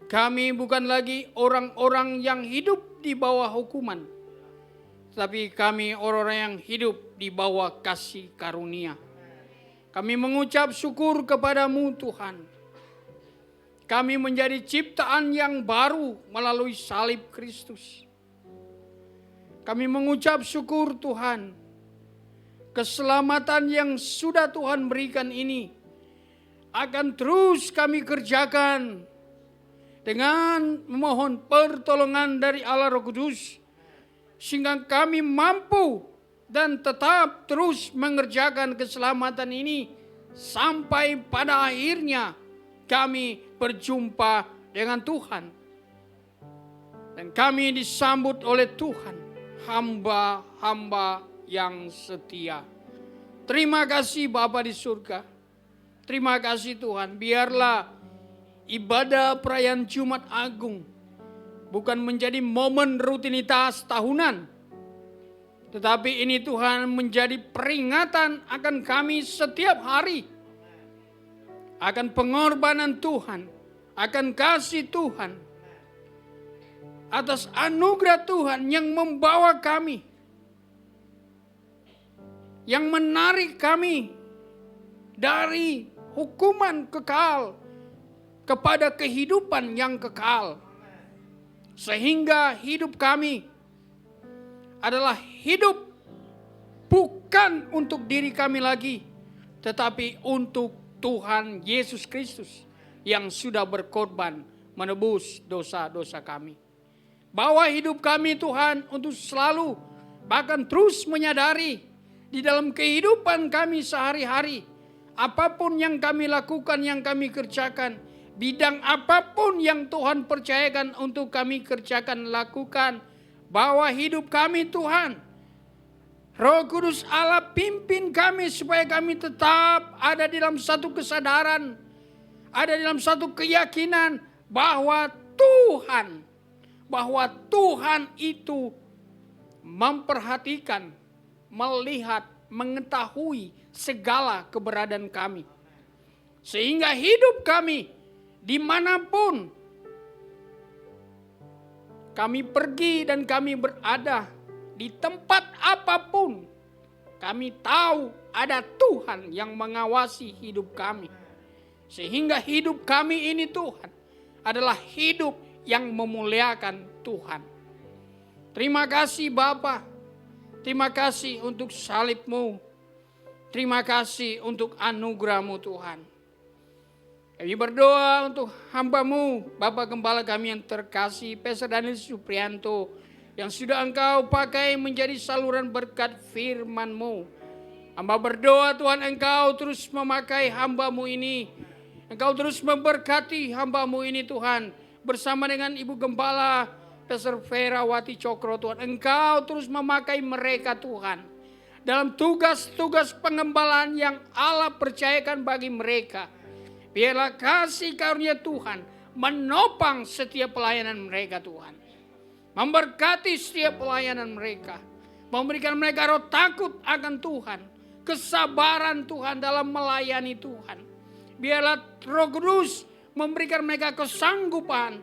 Speaker 5: kami bukan lagi orang-orang yang hidup di bawah hukuman, tapi kami orang-orang yang hidup di bawah kasih karunia. Kami mengucap syukur kepada-Mu Tuhan. Kami menjadi ciptaan yang baru melalui salib Kristus. Kami mengucap syukur Tuhan. Keselamatan yang sudah Tuhan berikan ini akan terus kami kerjakan dengan memohon pertolongan dari Allah Roh Kudus, sehingga kami mampu dan tetap terus mengerjakan keselamatan ini sampai pada akhirnya kami berjumpa dengan Tuhan. Dan kami disambut oleh Tuhan, hamba-hamba yang setia. Terima kasih Bapa di surga. Terima kasih Tuhan, biarlah ibadah perayaan Jumat Agung bukan menjadi momen rutinitas tahunan. Tetapi ini Tuhan menjadi peringatan akan kami setiap hari. Akan pengorbanan Tuhan, akan kasih Tuhan. Atas anugerah Tuhan yang membawa kami. Yang menarik kami dari hukuman kekal kepada kehidupan yang kekal. Sehingga hidup kami adalah hidup bukan untuk diri kami lagi, tetapi untuk Tuhan Yesus Kristus yang sudah berkorban menebus dosa-dosa kami. Bawa hidup kami Tuhan untuk selalu bahkan terus menyadari di dalam kehidupan kami sehari-hari, apapun yang kami lakukan, yang kami kerjakan, bidang apapun yang Tuhan percayakan untuk kami kerjakan, lakukan, bawa hidup kami Tuhan. Roh Kudus Allah pimpin kami supaya kami tetap ada di dalam satu kesadaran, ada di dalam satu keyakinan bahwa Tuhan itu memperhatikan, melihat, mengetahui segala keberadaan kami. Sehingga hidup kami dimanapun kami pergi dan kami berada, di tempat apapun, kami tahu ada Tuhan yang mengawasi hidup kami. Sehingga hidup kami ini Tuhan adalah hidup yang memuliakan Tuhan. Terima kasih Bapa. Terima kasih untuk salib-Mu. Terima kasih untuk anugerah-Mu Tuhan. Kami berdoa untuk hamba-Mu, Bapak Gembala kami yang terkasih, Pastor Daniel Suprianto, yang sudah Engkau pakai menjadi saluran berkat firman-Mu. Hamba berdoa Tuhan, Engkau terus memakai hamba-Mu ini. Engkau terus memberkati hamba-Mu ini Tuhan. Bersama dengan Ibu Gembala, Pastor Vera Wati Cokro Tuhan. Engkau terus memakai mereka Tuhan. Dalam tugas-tugas pengembalaan yang Allah percayakan bagi mereka. Biarlah kasih karunia Tuhan menopang setiap pelayanan mereka Tuhan. Memberkati setiap pelayanan mereka. Memberikan mereka roh takut akan Tuhan. Kesabaran Tuhan dalam melayani Tuhan. Biarlah Roh Kudus memberikan mereka kesanggupan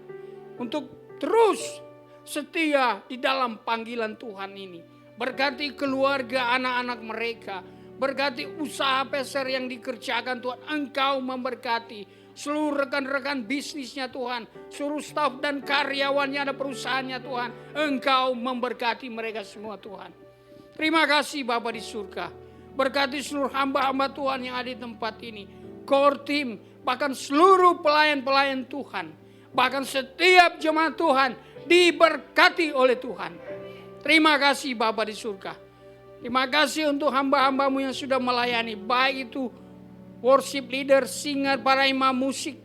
Speaker 5: untuk terus setia di dalam panggilan Tuhan ini. Berkati keluarga anak-anak mereka. Berkati usaha peser yang dikerjakan Tuhan. Engkau memberkati seluruh rekan-rekan bisnisnya Tuhan. Seluruh staf dan karyawannya ada perusahaannya Tuhan. Engkau memberkati mereka semua Tuhan. Terima kasih Bapa di surga. Berkati seluruh hamba-hamba Tuhan yang ada di tempat ini. Core team, bahkan seluruh pelayan-pelayan Tuhan. Bahkan setiap jemaat Tuhan diberkati oleh Tuhan. Terima kasih Bapa di surga. Terima kasih untuk hamba-hamba-Mu yang sudah melayani. Baik itu worship leader, singer, para imam musik,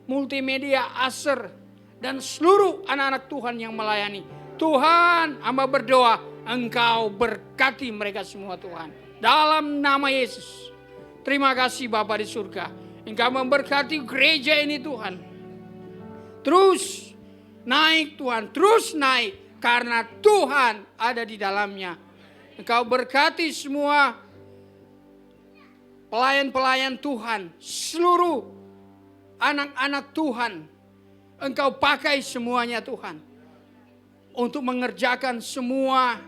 Speaker 5: multimedia, aser, dan seluruh anak-anak Tuhan yang melayani. Tuhan, hamba berdoa, Engkau berkati mereka semua Tuhan. Dalam nama Yesus. Terima kasih Bapa di surga. Engkau memberkati gereja ini Tuhan. Terus naik Tuhan, terus naik. Karena Tuhan ada di dalamnya. Engkau berkati semua pelayan-pelayan Tuhan, seluruh anak-anak Tuhan. Engkau pakai semuanya Tuhan. Untuk mengerjakan semua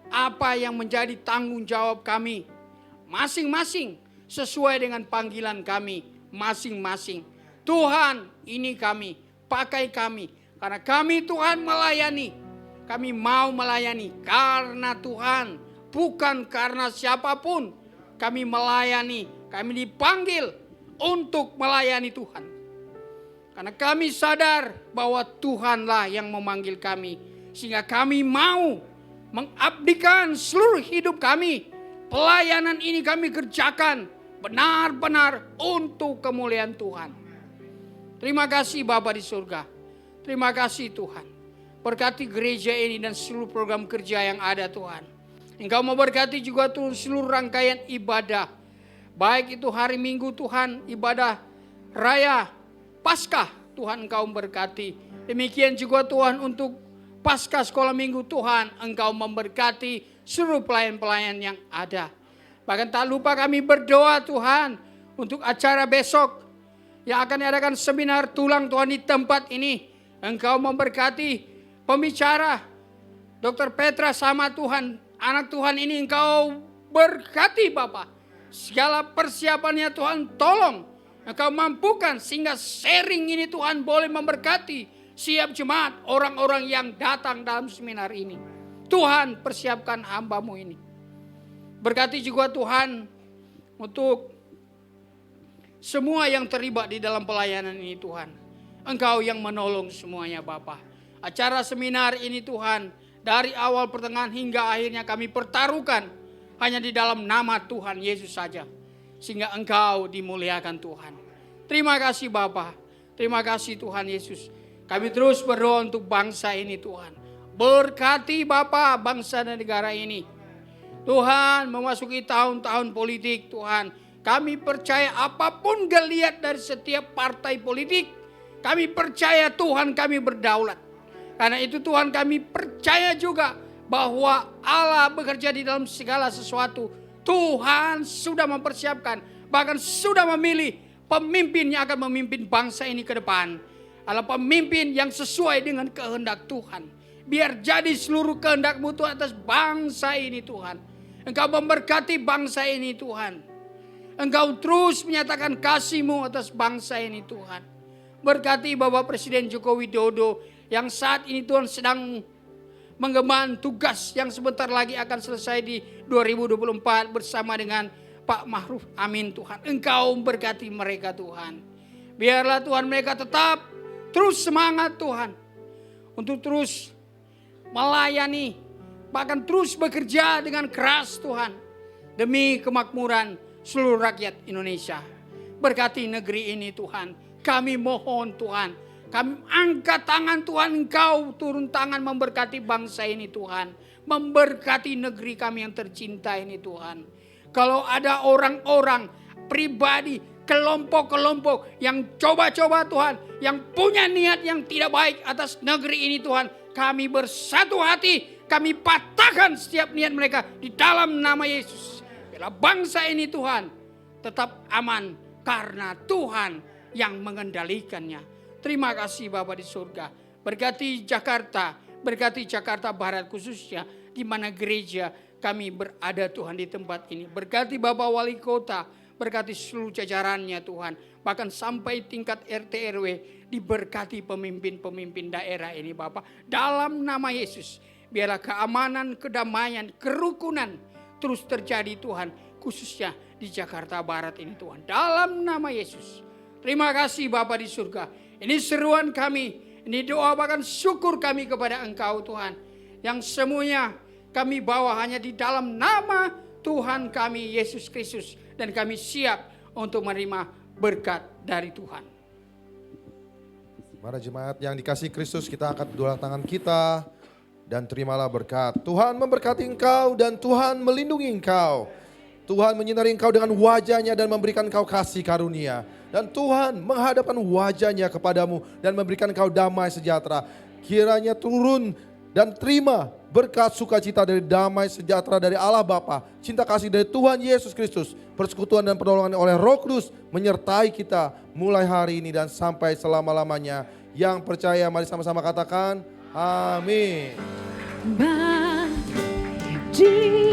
Speaker 5: apa yang menjadi tanggung jawab kami. Masing-masing sesuai dengan panggilan kami. Masing-masing. Tuhan, ini kami, pakai kami. Karena kami Tuhan melayani. Kami mau melayani karena Tuhan, bukan karena siapapun. Kami melayani, kami dipanggil untuk melayani Tuhan. Karena kami sadar bahwa Tuhanlah yang memanggil kami. Sehingga kami mau mengabdikan seluruh hidup kami. Pelayanan ini kami kerjakan benar-benar untuk kemuliaan Tuhan. Terima kasih Bapa di surga. Terima kasih Tuhan. Berkati gereja ini dan seluruh program kerja yang ada Tuhan. Engkau memberkati juga Tuhan seluruh rangkaian ibadah. Baik itu hari Minggu Tuhan, ibadah raya Paskah Tuhan Engkau memberkati. Demikian juga Tuhan untuk Paskah sekolah Minggu Tuhan Engkau memberkati seluruh pelayan-pelayan yang ada. Bahkan tak lupa kami berdoa Tuhan untuk acara besok yang akan diadakan seminar tulang Tuhan di tempat ini. Engkau memberkati pembicara Dr. Petra sama Tuhan, anak Tuhan ini Engkau berkati Bapa. Segala persiapannya Tuhan tolong. Engkau mampukan sehingga sharing ini Tuhan boleh memberkati siap jemaat orang-orang yang datang dalam seminar ini. Tuhan persiapkan hamba-Mu ini. Berkati juga Tuhan untuk semua yang terlibat di dalam pelayanan ini Tuhan. Engkau yang menolong semuanya Bapa. Acara seminar ini Tuhan, dari awal pertengahan hingga akhirnya kami pertaruhkan hanya di dalam nama Tuhan Yesus saja. Sehingga Engkau dimuliakan Tuhan. Terima kasih Bapa. Terima kasih Tuhan Yesus. Kami terus berdoa untuk bangsa ini Tuhan. Berkati Bapa bangsa dan negara ini. Tuhan memasuki tahun-tahun politik Tuhan. Kami percaya apapun geliat dari setiap partai politik. Kami percaya Tuhan kami berdaulat. Karena itu Tuhan kami percaya juga bahwa Allah bekerja di dalam segala sesuatu. Tuhan sudah mempersiapkan. Bahkan sudah memilih pemimpin yang akan memimpin bangsa ini ke depan. Adalah pemimpin yang sesuai dengan kehendak Tuhan. Biar jadi seluruh kehendak-Mu Tuhan atas bangsa ini Tuhan. Engkau memberkati bangsa ini Tuhan. Engkau terus menyatakan kasih-Mu atas bangsa ini Tuhan. Berkati Bapak Presiden Joko Widodo yang saat ini Tuhan sedang mengemban tugas yang sebentar lagi akan selesai di 2024 bersama dengan Pak Ma'ruf Amin Tuhan. Engkau memberkati mereka Tuhan. Biarlah Tuhan mereka tetap terus semangat Tuhan. Untuk terus melayani. Bahkan terus bekerja dengan keras Tuhan. Demi kemakmuran seluruh rakyat Indonesia. Berkati negeri ini Tuhan. Kami mohon Tuhan. Kami angkat tangan Tuhan. Engkau turun tangan memberkati bangsa ini Tuhan. Memberkati negeri kami yang tercinta ini Tuhan. Kalau ada orang-orang pribadi, kelompok-kelompok yang coba-coba Tuhan. Yang punya niat yang tidak baik atas negeri ini Tuhan. Kami bersatu hati. Kami patahkan setiap niat mereka di dalam nama Yesus. Biarlah bangsa ini Tuhan tetap aman karena Tuhan yang mengendalikannya. Terima kasih Bapa di surga. Berkati Jakarta Barat khususnya di mana gereja kami berada Tuhan di tempat ini. Berkati Bapak Wali Kota, berkati seluruh jajarannya Tuhan. Bahkan sampai tingkat RT RW diberkati pemimpin-pemimpin daerah ini Bapak. Dalam nama Yesus. Biarlah keamanan, kedamaian, kerukunan terus terjadi Tuhan. Khususnya di Jakarta Barat ini Tuhan. Dalam nama Yesus. Terima kasih Bapa di surga. Ini seruan kami. Ini doa bahkan syukur kami kepada Engkau Tuhan. Yang semuanya kami bawa hanya di dalam nama Tuhan kami Yesus Kristus. Dan kami siap untuk menerima berkat dari Tuhan.
Speaker 3: Para jemaat yang dikasihi Kristus, kita angkat kedua tangan kita. Dan terimalah berkat. Tuhan memberkati engkau dan Tuhan melindungi engkau. Tuhan menyinari engkau dengan wajahnya dan memberikan engkau kasih karunia. Dan Tuhan menghadapkan wajahnya kepadamu dan memberikan engkau damai sejahtera. Kiranya turun dan terima berkat sukacita dari damai sejahtera dari Allah Bapa. Cinta kasih dari Tuhan Yesus Kristus. Persekutuan dan pertolongan oleh Roh Kudus menyertai kita mulai hari ini dan sampai selama-lamanya. Yang percaya mari sama-sama katakan amin.
Speaker 1: Bagi